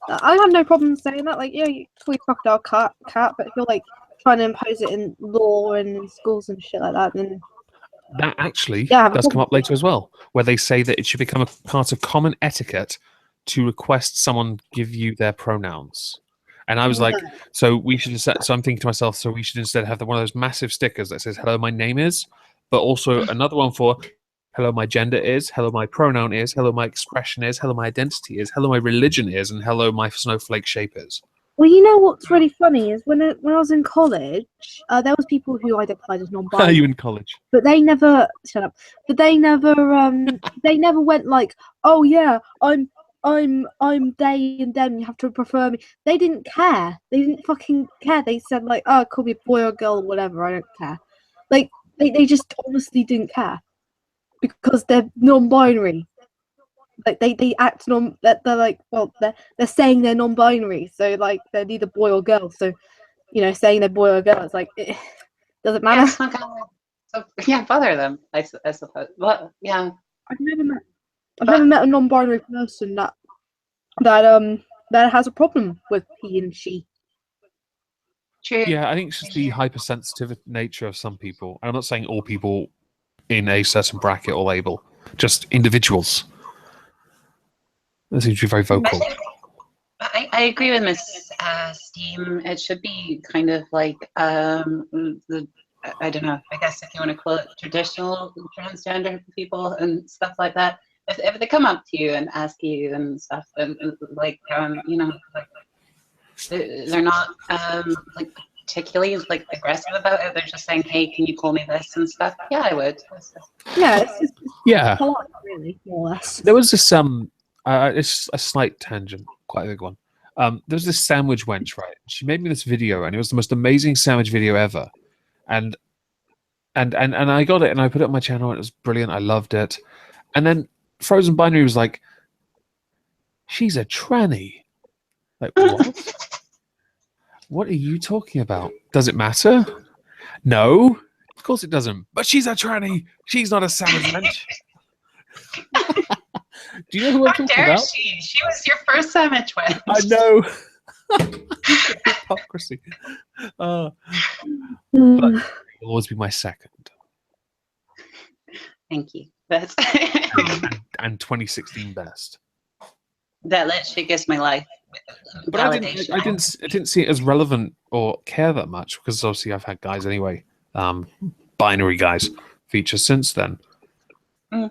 I have no problem saying that. Like, yeah, you call me crocodile cat, but if you're like trying to impose it in law and in schools and shit like that, then That actually yeah, does come up later as well, where they say that it should become a part of common etiquette to request someone give you their pronouns. And I was like, so we should instead. So I'm thinking to myself, so we should instead have one of those massive stickers that says "Hello, my name is," but also another one for "Hello, my gender is," "Hello, my pronoun is," "Hello, my expression is," "Hello, my identity is," "Hello, my religion is," and "Hello, my snowflake shape is." Well, you know what's really funny is when I was in college, there was people who identified as Are non-binary, you in college? but they never shut up. But they never went like, "Oh yeah, I'm they and them. You have to prefer me." They didn't care. They didn't fucking care. They said like, "Oh, it could be a boy or girl or whatever. I don't care." Like they just honestly didn't care because they're non-binary. Like they act that they're like, well, they're saying they're non-binary, so like they're neither boy or girl. So saying they're boy or girl, it's like it doesn't matter. Yeah, it's not gonna bother them. I suppose. Well, yeah. I've never met a non-binary person that has a problem with he and she. True. Yeah, I think it's just the hypersensitive nature of some people. I'm not saying all people in a certain bracket or label, just individuals. They seem to be very vocal. I agree with Miss Steam. It should be kind of like the I don't know. I guess if you want to call it traditional transgender people and stuff like that. If they come up to you and ask you and stuff, and like like they're not like particularly like aggressive about it. They're just saying, "Hey, can you call me this?" and stuff. Yeah, I would. Yeah, it's just Yeah, polite, really, more or less. there was this it's a slight tangent, quite a big one. There was this sandwich wench, right? She made me this video, and it was the most amazing sandwich video ever. And I got it, and I put it on my channel, and it was brilliant. I loved it. And then Frozen Binary was like, "She's a tranny." Like, what? What are you talking about? Does it matter? No, of course it doesn't. But she's a tranny. She's not a sandwich wench. Do you know who I'm talking about? She was your first sandwich wench. I know. Hypocrisy. But it'll always be my second. Thank you. That's and 2016 best. That literally gives my life But I didn't see it as relevant or care that much because obviously I've had guys anyway, binary guys feature since then. I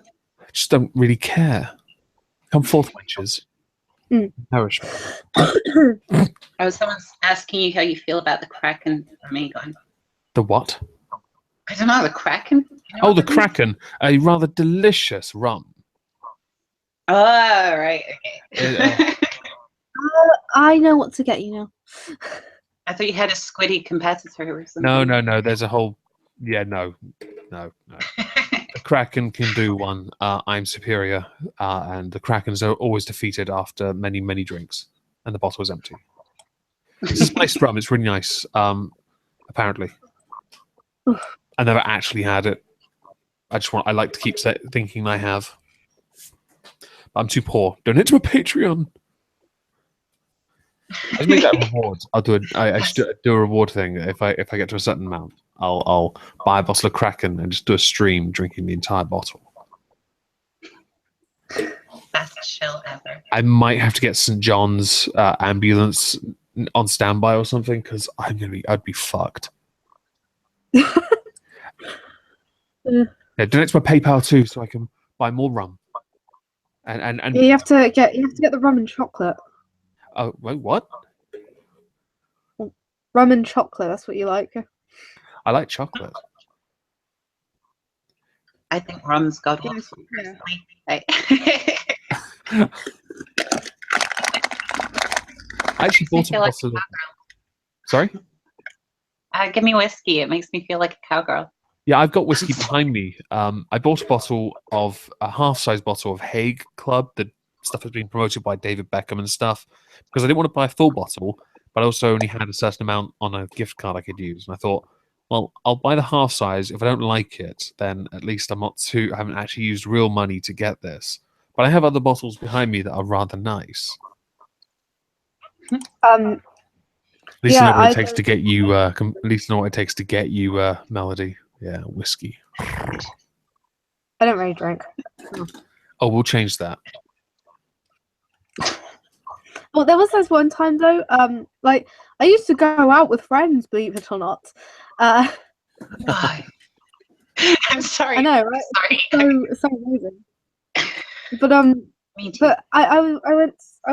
just don't really care. Come forth, wenches. Nourishment. Oh, someone's asking you how you feel about the Kraken Omegon. The what? I don't know, the Kraken? You know Oh, what the that means? Kraken. A rather delicious rum. Oh, right, okay. I know what to get you now. I thought you had a squiddy competitor or something. No. There's a whole... Yeah, no. The Kraken can do one. I'm superior. And the Krakens are always defeated after many, many drinks. And the bottle is empty. It's a spiced rum. It's really nice. Apparently. I never actually had it. I like to keep thinking I have. But I'm too poor. Donate to my Patreon. I should make that a reward. I'll do it. I should do a reward thing. If I get to a certain amount, I'll buy a bottle of Kraken and just do a stream drinking the entire bottle. Best chill ever. I might have to get St. John's ambulance on standby or something because I'd be fucked. Yeah, donate to my PayPal too, so I can buy more rum. And Yeah, you have to get the rum and chocolate. oh wait, what? Rum and chocolate. That's what you like. I like chocolate. I think rum's god Yeah. awful, personally. I I actually bought a feel like bottle of... Sorry? give me whiskey. It makes me feel like a cowgirl. Yeah, I've got whiskey behind me. I bought a half-size bottle of Hague Club. The stuff has been promoted by David Beckham and stuff because I didn't want to buy a full bottle, but I also only had a certain amount on a gift card I could use. And I thought, well, I'll buy the half-size. If I don't like it, then at least I haven't actually used real money to get this. But I have other bottles behind me that are rather nice. At least I know what it takes to get you. At least I know what it takes to get you, Melody. Yeah, whiskey. I don't really drink. Oh, we'll change that. Well, there was this one time though. Like I used to go out with friends, believe it or not. Why? I'm sorry. I know, right? Sorry. So amazing. But Me too. but I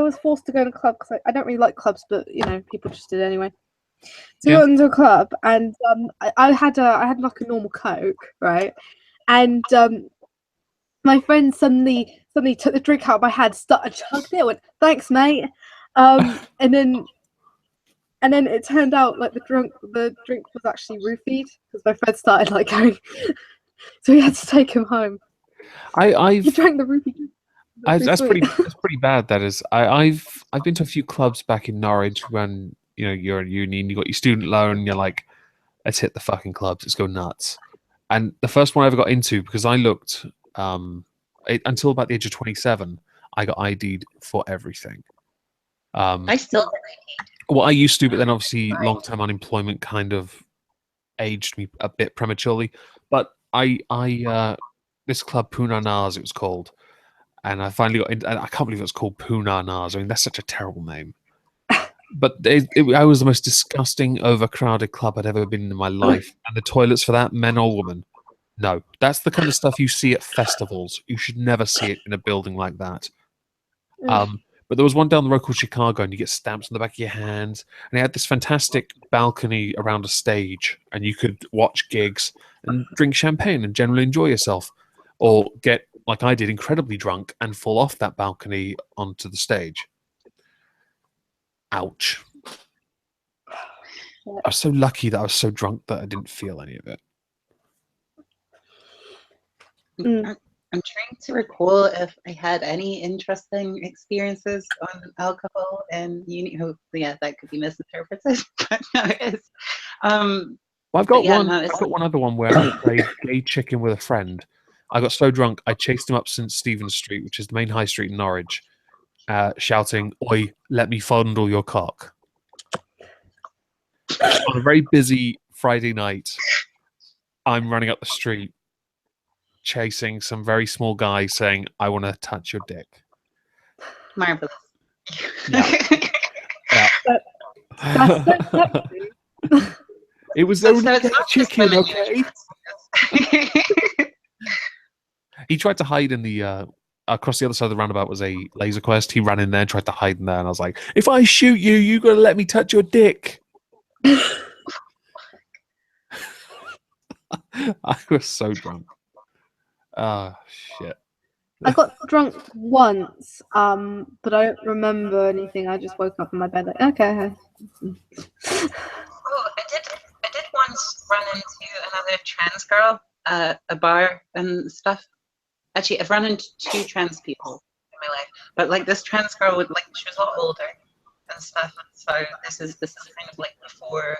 was forced to go to a club because I don't really like clubs, but you know people just did anyway. So I got into a club and I had like a normal Coke, right? And my friend suddenly took the drink out of my hand, started chugging it. I went, "Thanks, mate." And then it turned out like the drink was actually roofied because my friend started like going, so we had to take him home. He drank the roofie. That's pretty bad. That is. I've been to a few clubs back in Norwich when you're at uni and you got your student loan and you're like, let's hit the fucking clubs, let's go nuts. And the first one I ever got into, because I looked until about the age of 27, I got ID'd for everything. I still get ID'd. Well, I used to, but then obviously long-term unemployment kind of aged me a bit prematurely. But I this club Puna Nars, it was called, and I finally got into, and I can't believe it was called Puna Nars. I mean, that's such a terrible name. But I was the most disgusting, overcrowded club I'd ever been in my life. And the toilets for that, men or women. No, that's the kind of stuff you see at festivals. You should never see it in a building like that. But there was one down the road called Chicago, and you get stamps on the back of your hands. And it had this fantastic balcony around a stage, and you could watch gigs and drink champagne and generally enjoy yourself. Or get, like I did, incredibly drunk and fall off that balcony onto the stage. Ouch. I was so lucky that I was so drunk that I didn't feel any of it. I'm trying to recall if I had any interesting experiences on alcohol in uni. Hopefully, yeah, that could be misinterpreted, but no, it is. Well, I've got yeah, one. no, I've got one other one where I played gay chicken with a friend. I got so drunk, I chased him up St. Stephen's Street, which is the main high street in Norwich, shouting, "Oi, let me fondle your cock." On a very busy Friday night, I'm running up the street, chasing some very small guy saying, "I want to touch your dick." Marvelous. Yeah. That's so sexy. It was So only it's gay not just chicken, women okay? He tried to hide in the across the other side of the roundabout was a laser quest. He ran in there and tried to hide in there, and I was like, "If I shoot you, you gotta let me touch your dick." I was so drunk. Ah, shit. I got drunk once, but I don't remember anything. I just woke up in my bed like, okay. Oh, I did once run into another trans girl at a bar and stuff. Actually, I've run into 2 trans people in my life, but like this trans girl would like she was a lot older and stuff. So this is kind of like before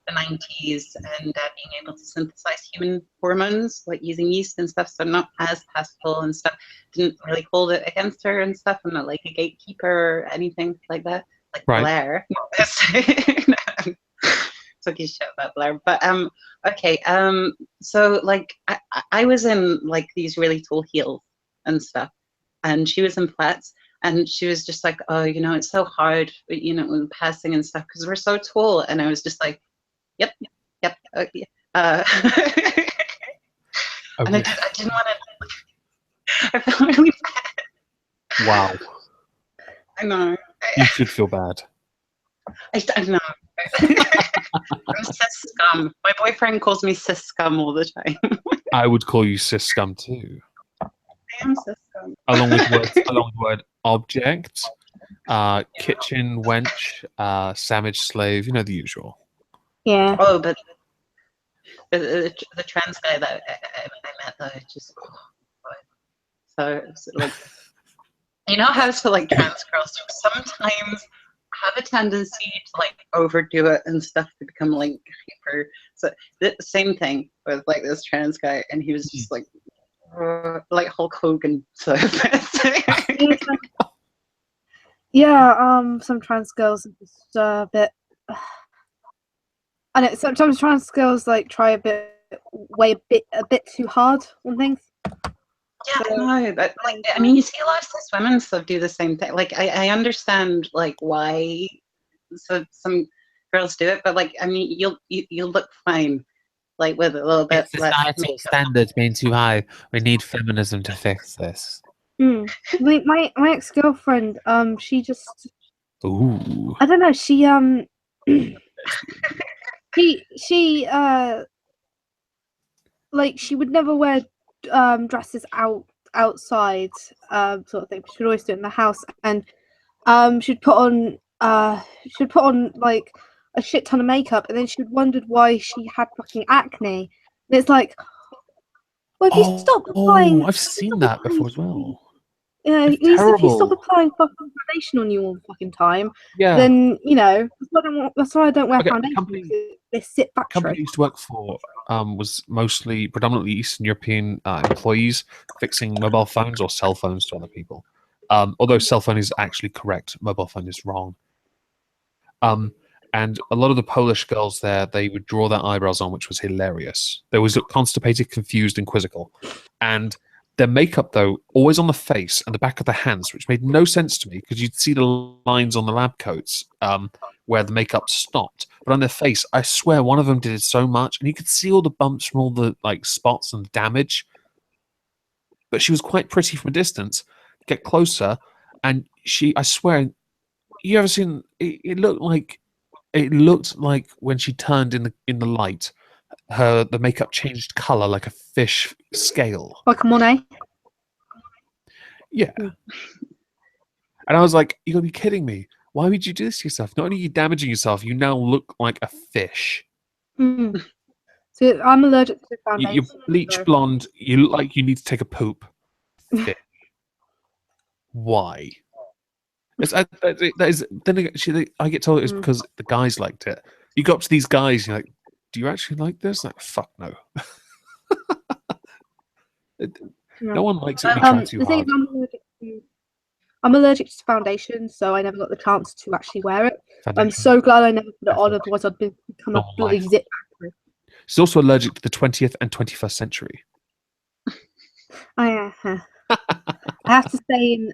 the 90s and being able to synthesize human hormones, like using yeast and stuff. So I'm not as pasteful and stuff. Didn't really hold it against her and stuff. I'm not like a gatekeeper or anything like that. Like Right. Blair. Took his shit about Blair. But okay. So like I was in like these really tall heels and stuff, and she was in flats. And she was just like, oh, you know, it's so hard, you know, passing and stuff because we're so tall. And I was just like, yep. And I didn't want to. I felt really bad. Wow. I know. You should feel bad. I know. I'm cis scum. My boyfriend calls me cis scum all the time. I would call you cis scum too. I am cis scum. Along with the word object, kitchen wench, savage slave. You know, the usual. Yeah. Oh, but the trans guy that I met though, just so it's like, you know how so like trans girls sometimes have a tendency to like overdo it and stuff to become like hyper. So the same thing with like this trans guy, and he was just like Hulk Hogan. So yeah, some trans girls are just a bit. I know sometimes trans girls like try a bit too hard on things. Yeah, no, but like I mean, you see a lot of cis women sort of do the same thing. Like I understand like why some girls do it, but like I mean, you'll look fine like with a little bit less Societal makeup. standards being too high. We need feminism to fix this. My ex-girlfriend, she just Ooh. I don't know, she she like she would never wear dresses outside sort of thing. She would always do it in the house, and she'd put on like a shit ton of makeup, and then she'd wondered why she had fucking acne. And it's like, well, if you stop applying, I've seen that before as well. Yeah, It's if you terrible. stop applying fucking foundation on you all the fucking time, Yeah. then you know that's why I don't wear Okay, foundation. company- Because they sit The company I factory. used to work for was predominantly Eastern European employees fixing mobile phones or cell phones to other people. Although cell phone is actually correct, mobile phone is wrong. And a lot of the Polish girls there, they would draw their eyebrows on, which was hilarious. They always looked constipated, confused, and quizzical. And their makeup, though, always on the face and the back of the hands, which made no sense to me because you'd see the lines on the lab coats where the makeup stopped. But on their face, I swear one of them did it so much, and you could see all the bumps from all the like spots and damage. But she was quite pretty from a distance. Get closer, and I swear, you ever seen? It looked like when she turned in the light, the makeup changed color like a fish scale. Like Monet. Yeah. And I was like, you gotta be kidding me. Why would you do this to yourself? Not only are you damaging yourself, you now look like a fish. So I'm allergic to foundation. You're bleach blonde. You look like you need to take a poop. Fish. Why? I get told it's because the guys liked it. You go up to these guys, you're like, do you actually like this? Like, fuck no. No one likes it. The thing is, I'm allergic to foundation, so I never got the chance to actually wear it. I'm so glad I never put it on, otherwise I'd become a bloody zip factory. She's also allergic to the 20th and 21st century. Oh yeah. I have to stay in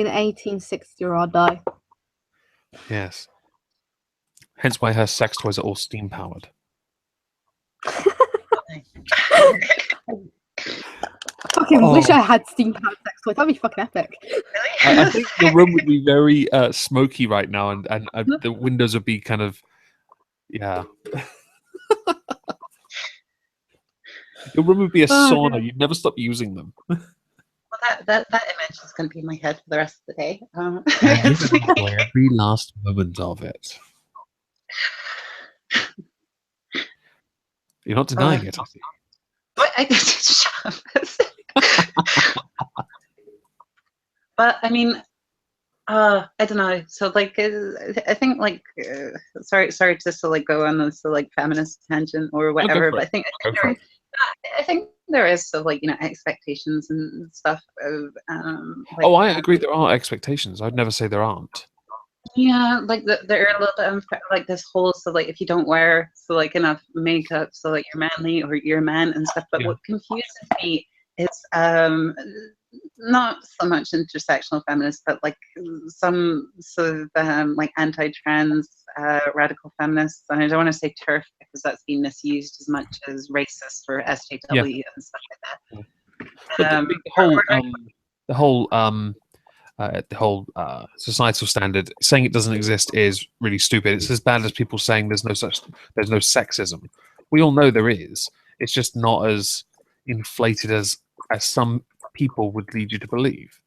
1860 or I'll die. Yes. Hence why her sex toys are all steam powered. fucking wish I had steam-powered sex toys. That'd be fucking epic. I think your room would be very smoky right now, and the windows would be kind of, yeah. Your room would be a sauna. You'd never stop using them. Well, that image is going to be in my head for the rest of the day. And you can enjoy every last moment of it. You're not denying it, are you? What? Shut up. But I mean, I don't know. So like, I think like, sorry, just to like go on this like feminist tangent or whatever. But I think there is so like expectations and stuff of. Like, I agree. There are expectations. I'd never say there aren't. Yeah, like there are a little bit unfair, like this whole if you don't wear enough makeup, so like you're manly or you're a man and stuff. But what confuses me is not so much intersectional feminists, but like some sort of like anti-trans radical feminists, and I don't want to say TERF because that's been misused as much as racist or SJW and stuff like that. But the whole societal standard, saying it doesn't exist is really stupid. It's as bad as people saying there's no sexism. We all know there is. It's just not as inflated as some people would lead you to believe.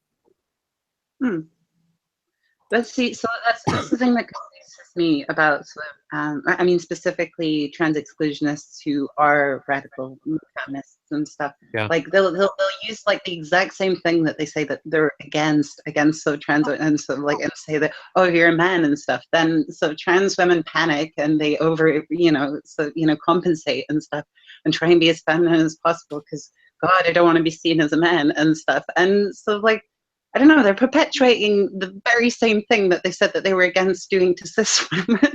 Let's see. So that's the thing that confuses me about I mean, specifically trans exclusionists who are radical feminists and stuff. Yeah. Like they'll use like the exact same thing that they say that they're against so trans and so like and say that you're a man and stuff. Then so trans women panic and they compensate and stuff and try and be as feminine as possible because God, I don't want to be seen as a man and stuff. And so like, I don't know, they're perpetuating the very same thing that they said that they were against doing to cis women.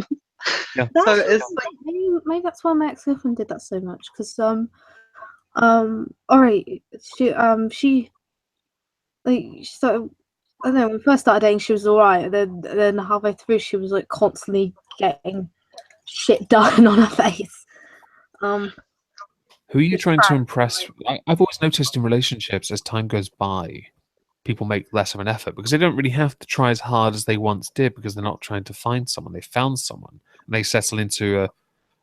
Yeah. So it's like maybe that's why my ex-girlfriend did that so much because alright, she like so I don't know, when we first started dating she was alright, then halfway through she was like constantly getting shit done on her face. Who are you trying to impress? I've always noticed in relationships as time goes by, people make less of an effort because they don't really have to try as hard as they once did because they're not trying to find someone. They found someone and they settle into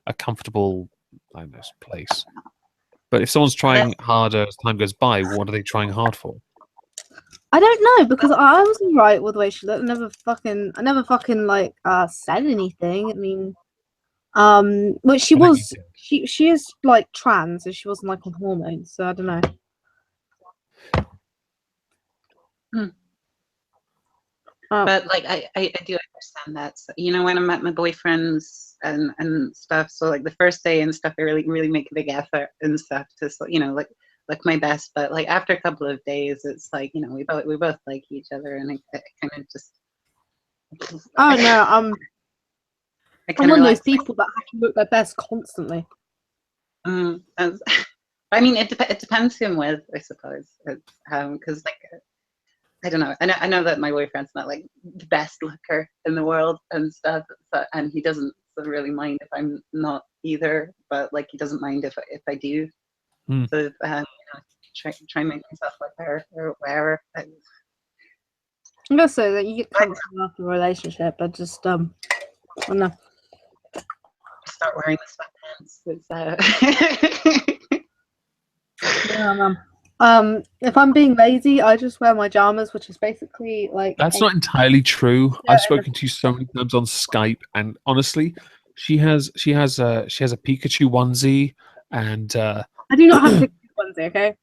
a comfortable, I don't know, place. But if someone's trying harder as time goes by, what are they trying hard for? I don't know because I was alright with the way she looked. I never fucking like said anything. I mean, but she was she is like trans, and she wasn't like on hormones, so I don't know. But like I do understand that. So, when I met my boyfriends and stuff, so like the first day and stuff, I really make a big effort and stuff to like my best. But like after a couple of days, it's like we both like each other, and it kind of just. Oh no, I'm one of those people that have to look their best constantly. I mean, it depends who I'm with, I suppose. It's because like. I don't know. I know that my boyfriend's not like the best looker in the world and stuff, and he doesn't really mind if I'm not either. But like he doesn't mind if I do. So try and make myself look better or whatever. I'm gonna say that you get comfortable after a relationship, but just I don't know. Start wearing the sweatpants. Yeah, if I'm being lazy, I just wear my pajamas, which is basically like. That's not entirely true. Yeah, I've spoken to you so many times on Skype, and honestly, she has a Pikachu onesie, and I do not have a Pikachu onesie. Okay.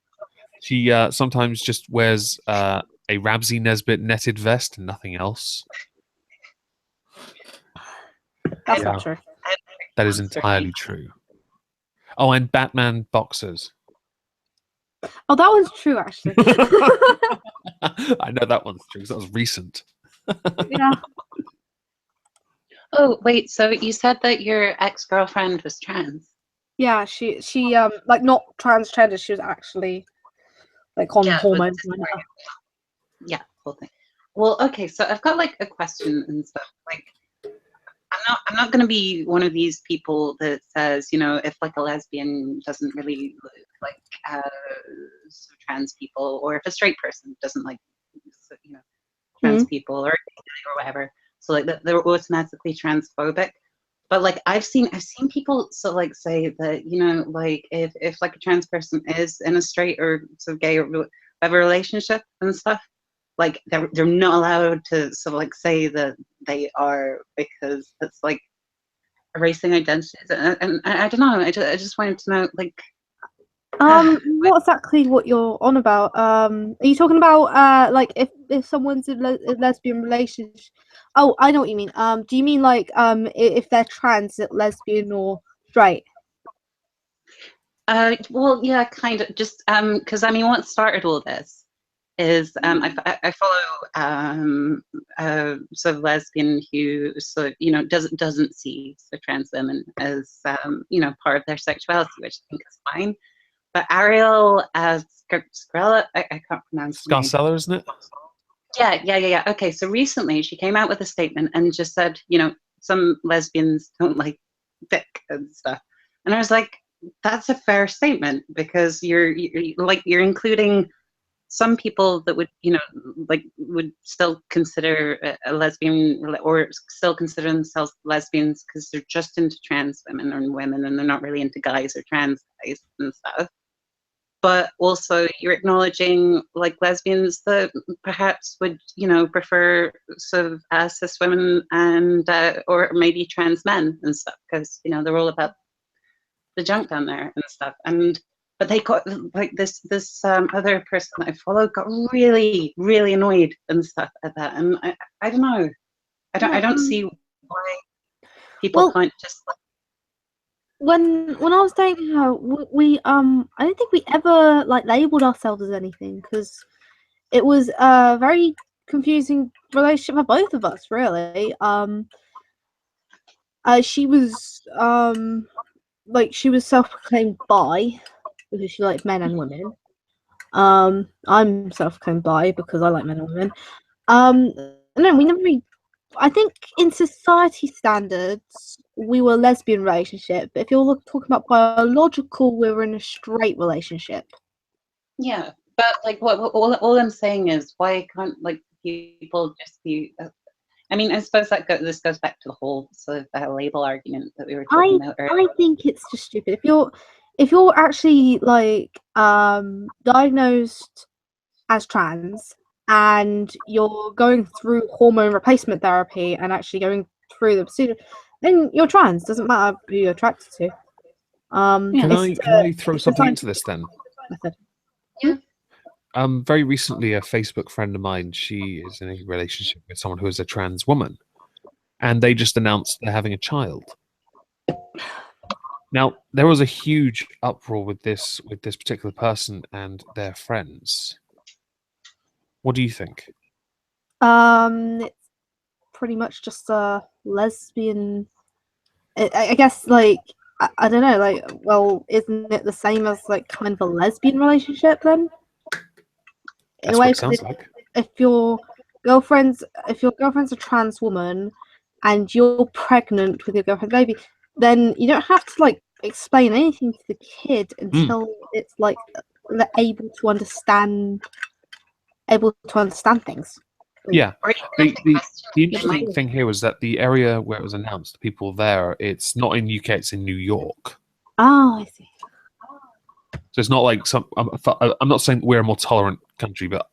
She sometimes just wears a Ramsey Nesbitt netted vest and nothing else. That's not true. That is entirely true. Oh, and Batman boxers. Oh, that one's true, actually. I know that one's true because that was recent. Yeah. Oh, wait. So you said that your ex-girlfriend was trans? Yeah, she like not transgender. She was actually like on hormones. Yeah, whole thing. Well, okay. So I've got like a question and stuff. Like, I'm not going to be one of these people that says, you know, if like a lesbian doesn't really like trans people, or if a straight person doesn't like, you know, trans people or whatever, so like they're automatically transphobic. But like I've seen people so like say that, you know, like if like a trans person is in a straight or sort of gay or whatever relationship and stuff, like they're not allowed to sort of like say that they are, because it's like erasing identities. And I don't know. I just wanted to know, like, what exactly what you're on about? Are you talking about like if someone's in a lesbian relationship? Oh, I know what you mean. Do you mean like if they're trans, lesbian or straight? Well, yeah, kind of. Just because I mean, what started all this is I follow sort of lesbian who sort of, you know, doesn't see the trans women as you know, part of their sexuality, which I think is fine. But Ariel Scarcella, I can't pronounce her name. Scarcella, isn't it? Yeah. Okay, so recently she came out with a statement and just said, you know, some lesbians don't like dick and stuff. And I was like, that's a fair statement, because you're including some people that would, you know, like would still consider a lesbian, or still consider themselves lesbians because they're just into trans women or women, and they're not really into guys or trans guys and stuff. But also you're acknowledging like lesbians that perhaps would, you know, prefer sort of cis women and or maybe trans men and stuff, because, you know, they're all about the junk down there and stuff. And but they got like this other person that I followed got really annoyed and stuff at that. And I don't know. I don't see why people can't just like, when I was dating her, we I don't think we ever like labeled ourselves as anything, because it was a very confusing relationship for both of us, really. She was like, she was self-proclaimed bi because she liked men and women. I'm self-proclaimed bi because I like men and women. No, we never really. I think in society standards, we were a lesbian relationship. But if you're talking about biological, we were in a straight relationship. yeah. But like, what all I'm saying is, why can't like people just be? I mean, I suppose that this goes back to the whole sort of label argument that we were talking about earlier. I think it's just stupid. If you're actually like diagnosed as trans, and you're going through hormone replacement therapy and actually going through the procedure, then you're trans. Doesn't matter who you're attracted to. Can I throw something into this then? Method. Yeah. Very recently, a Facebook friend of mine, she is in a relationship with someone who is a trans woman, and they just announced they're having a child. Now, there was a huge uproar with this particular person and their friends. What do you think? It's pretty much just a lesbian. I guess, like, I don't know, like, well, isn't it the same as like kind of a lesbian relationship then? In That's a way, what it sounds like. if your girlfriend's a trans woman and you're pregnant with your girlfriend's baby, then you don't have to like explain anything to the kid until it's like they're able to understand things. Yeah. The interesting thing here was that the area where it was announced, the people there, it's not in UK, it's in New York. Oh, I see. So it's not like I'm not saying we're a more tolerant country, but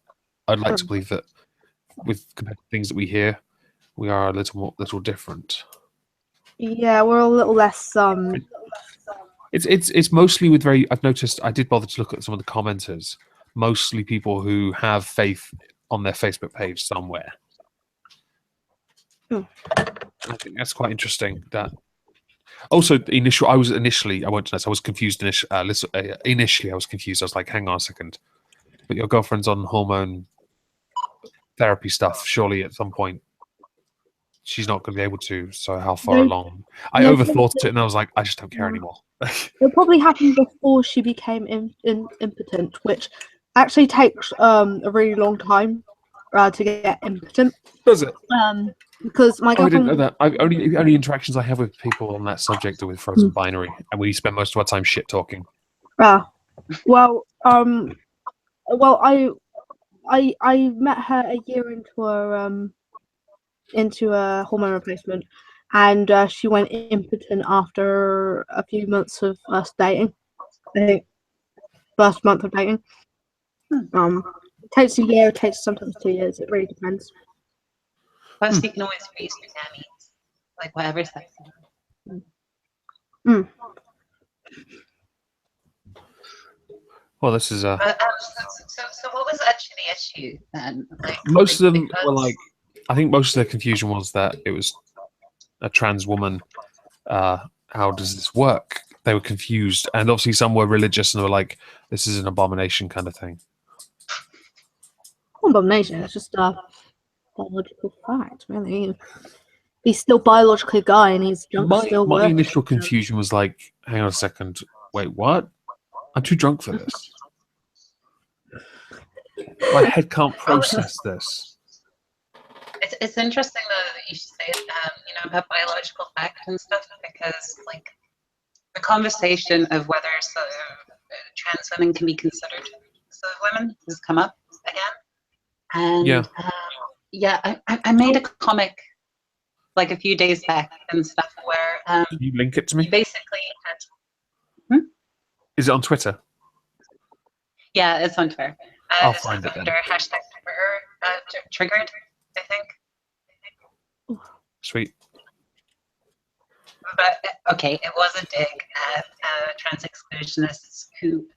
I'd like to believe that with compared to things that we hear, we are a little different. Yeah, we're a little less It's mostly with very. I've noticed. I did bother to look at some of the commenters. Mostly people who have faith on their Facebook page somewhere. I think that's quite interesting. That also I was confused initially. I was confused. I was like, hang on a second, but your girlfriend's on hormone therapy stuff. Surely at some point she's not going to be able to. So how far along? I overthought it, and I was like, I just don't care anymore. It probably happened before she became impotent, which actually takes a really long time to get impotent. Does it? because my Oh, I didn't know girlfriend. that. Only interactions I have with people on that subject are with Frozen Binary, and we spend most of our time shit talking. Well, I met her a year into a hormone replacement, and she went impotent after a few months of us dating. I think first month of dating. It takes a year. It takes sometimes 2 years. It really depends. Plus, you can always raise your nannies, like whatever sex. Well, this is So what was actually the issue then? Like, most of them because- were like. I think most of the confusion was that it was a trans woman. How does this work? They were confused, and obviously some were religious and they were like, "This is an abomination," kind of thing. Abomination. It's just a biological fact, really. He's still biologically a guy, and he's drunk. My initial confusion was like, "Hang on a second, wait, what? I'm too drunk for this. My head can't process this." It's interesting though that you should say about biological fact and stuff, because like the conversation of whether trans women can be considered women has come up again, and I made a comic like a few days back and stuff where Can you link it to me? basically had, Is it on Twitter? yeah, it's on Twitter. I'll find it then. Under hashtag triggered, I think. Sweet. But okay, it was a dig at trans exclusionists who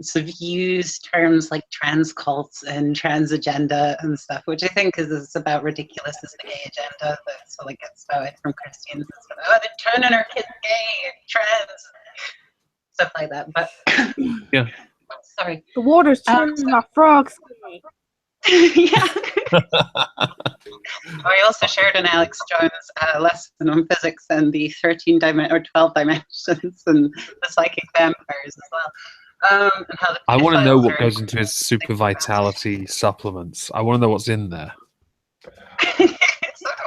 sort of use terms like trans cults and trans agenda and stuff, which I think is about ridiculous as the gay agenda that sort of gets spouted from Christians and stuff. Oh, they're turning our kids gay and trans, stuff like that. But yeah, sorry, the water's turning our frogs gay. Yeah. I also shared an Alex Jones lesson on physics and the 12 dimensions and the psychic vampires as well. And how I want to know what goes into his super vitality supplements. I want to know what's in there.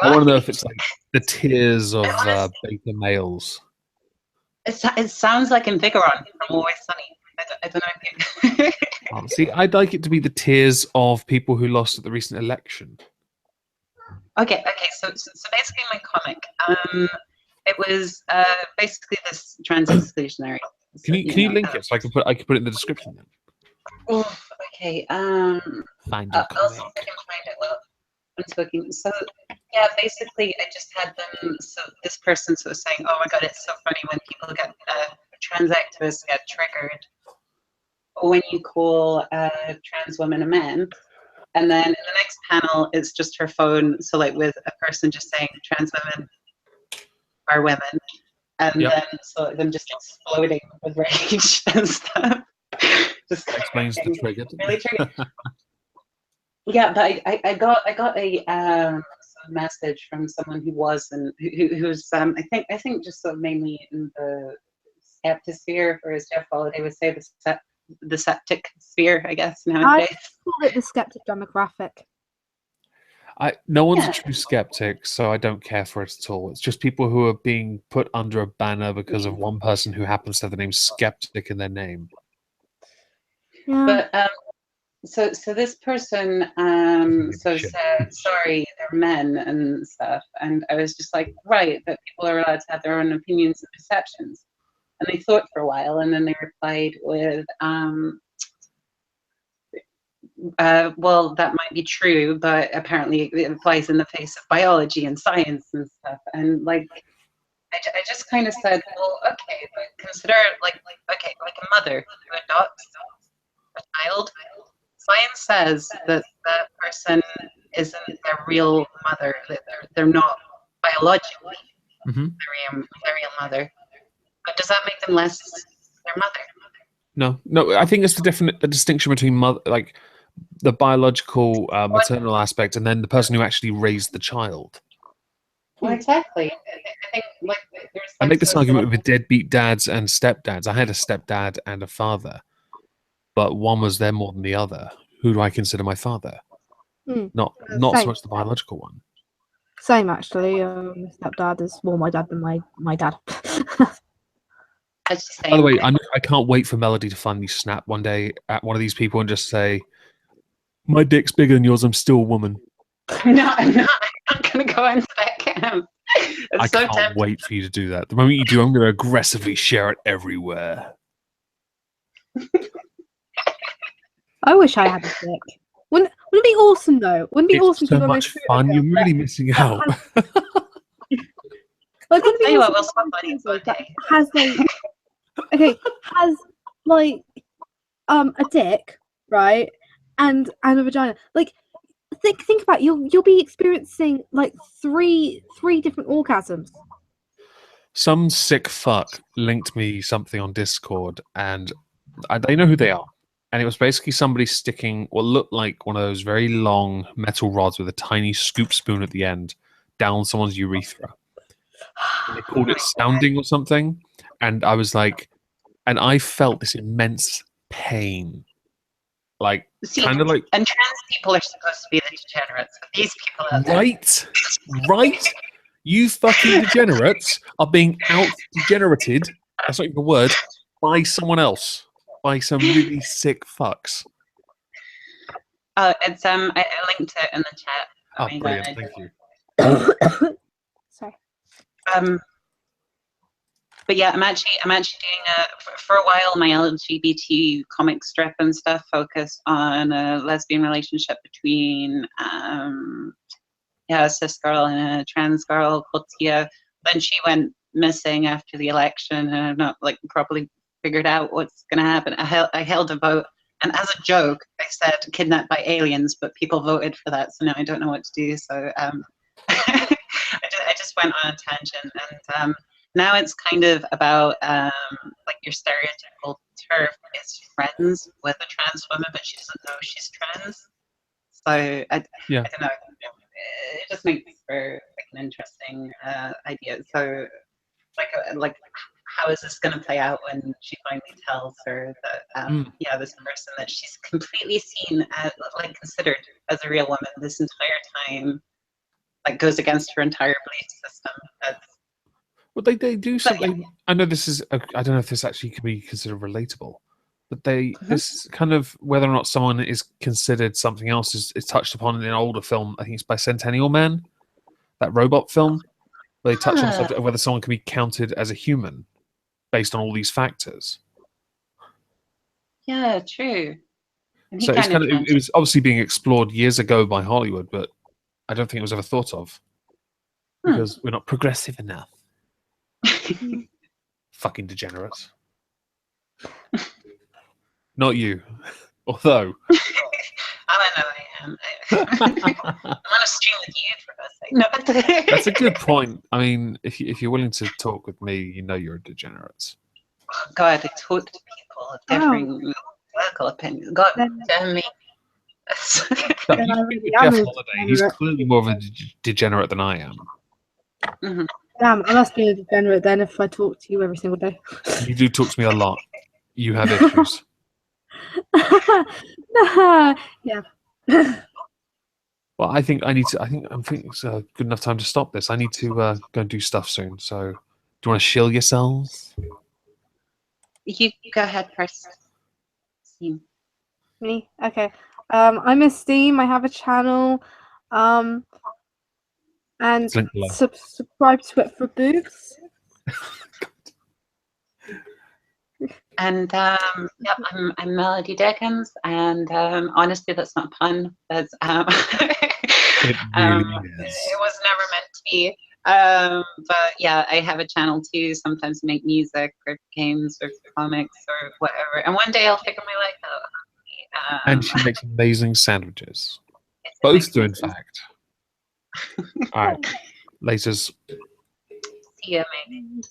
I want to know if it's like the tears of beta males. It sounds like Invigoron from Always Sunny. I don't know if you... See, I'd like it to be the tears of people who lost at the recent election. Okay. So basically, my comic, it was basically this trans exclusionary. Can you link it so I can put it in the description then? Oh, okay. Find your I'll see if I can find it. Well, I'm talking. So yeah, basically, I just had them. So this person sort of saying, "Oh my god, it's so funny when people get trans activists get triggered when you call trans women a man." And then in the next panel, it's just her phone. So like with a person just saying trans women are women. And then so them just exploding with rage and stuff. Just explains the trigger. Really triggered. Yeah, but I got a message from someone who was and who's I think just sort of mainly in the skeptisphere, or as Jeff Holiday would say, the septic sphere, I guess nowadays. I call it the skeptic demographic. No one's a true skeptic, so I don't care for it at all. It's just people who are being put under a banner because of one person who happens to have the name Skeptic in their name. Yeah. But so this person said, sorry, they're men and stuff, and I was just like, right, but people are allowed to have their own opinions and perceptions. And they thought for a while, and then they replied with, well, that might be true, but apparently it applies in the face of biology and science and stuff. And like, I just kind of said, well, okay, but consider like a mother who adopts a child. Science says that that person isn't their real mother, that they're not biologically their real mother. But does that make them less their mother? No. I think it's the distinction between mother, like the biological maternal aspect, and then the person who actually raised the child. Well, exactly. I think like I make this argument with deadbeat dads and stepdads. I had a stepdad and a father, but one was there more than the other. Who do I consider my father? Not so much the biological one. Same actually. My stepdad is more my dad than my dad. I was just By the saying. way, I can't wait for Melody to finally snap one day at one of these people and just say, "My dick's bigger than yours. I'm still a woman." No, I'm not. I'm not going to go into that camp. It's I so can't tempting. wait for you to do that. The moment you do, I'm going to aggressively share it everywhere. I wish I had a dick. Wouldn't it be awesome though? Wouldn't it be awesome It's to so go on much those fun. You're photos really missing out. like wouldn't it Tell be you what, awesome we'll to swap go on bodies photos one that day. has like a dick, right? And a vagina. Like think about it, you'll be experiencing like three different orgasms. Some sick fuck linked me something on Discord, and they know who they are. And it was basically somebody sticking what looked like one of those very long metal rods with a tiny scoop spoon at the end down someone's urethra. And they called it sounding or something. And I was like, and I felt this immense pain. Like, See, kind of like, and trans people are supposed to be the degenerates, but these people out there. right? You fucking degenerates are being out degenerated. That's not even a word. By someone else. By some really sick fucks. It's I linked it in the chat. Oh, brilliant! Thank you. Sorry. But yeah, I'm actually doing for a while. My LGBT comic strip and stuff focused on a lesbian relationship between a cis girl and a trans girl called Tia. Then she went missing after the election, and I've not like properly figured out what's going to happen. I held a vote, and as a joke, I said kidnapped by aliens, but people voted for that, so now I don't know what to do. So I just went on a tangent, and now it's kind of about like your stereotypical TERF is friends with a trans woman, but she doesn't know she's trans. So I don't know. It just makes for like an interesting idea. So like how is this going to play out when she finally tells her that this person that she's completely seen as like considered as a real woman this entire time like goes against her entire belief system. Well, they do something. I know this is. I don't know if this actually can be considered relatable, but this kind of whether or not someone is considered something else is touched upon in an older film. I think it's by Centennial Man, that robot film, where they touch on the subject of whether someone can be counted as a human based on all these factors. Yeah, true. And So it's it was obviously being explored years ago by Hollywood, but I don't think it was ever thought of because we're not progressive enough. Fucking degenerates. Not you. Although I know I am. I'm on a stream with you for a second. No, that's a good point. I mean, if you're willing to talk with me, you know you're a degenerate. Oh, God, I talk to people of differing political opinions. God damn me. Jeff Holiday, he's clearly more of a degenerate than I am. Mm-hmm. Damn, I must be a degenerate then if I talk to you every single day. You do talk to me a lot. You have issues. Yeah. Well, I think it's a good enough time to stop this. I need to go and do stuff soon. So, do you want to shill yourselves? You go ahead first. Steam. Me? Okay. I'm Miss Steam. I have a channel. And subscribe to it for boobs. And I'm Melody Dickens, and honestly, that's not a pun. That's it really is. It was never meant to be. But yeah, I have a channel too. Sometimes make music or games or comics or whatever. And one day I'll figure my life out. And she makes amazing sandwiches. Both do, in fact. All right. Laters. See you, mate.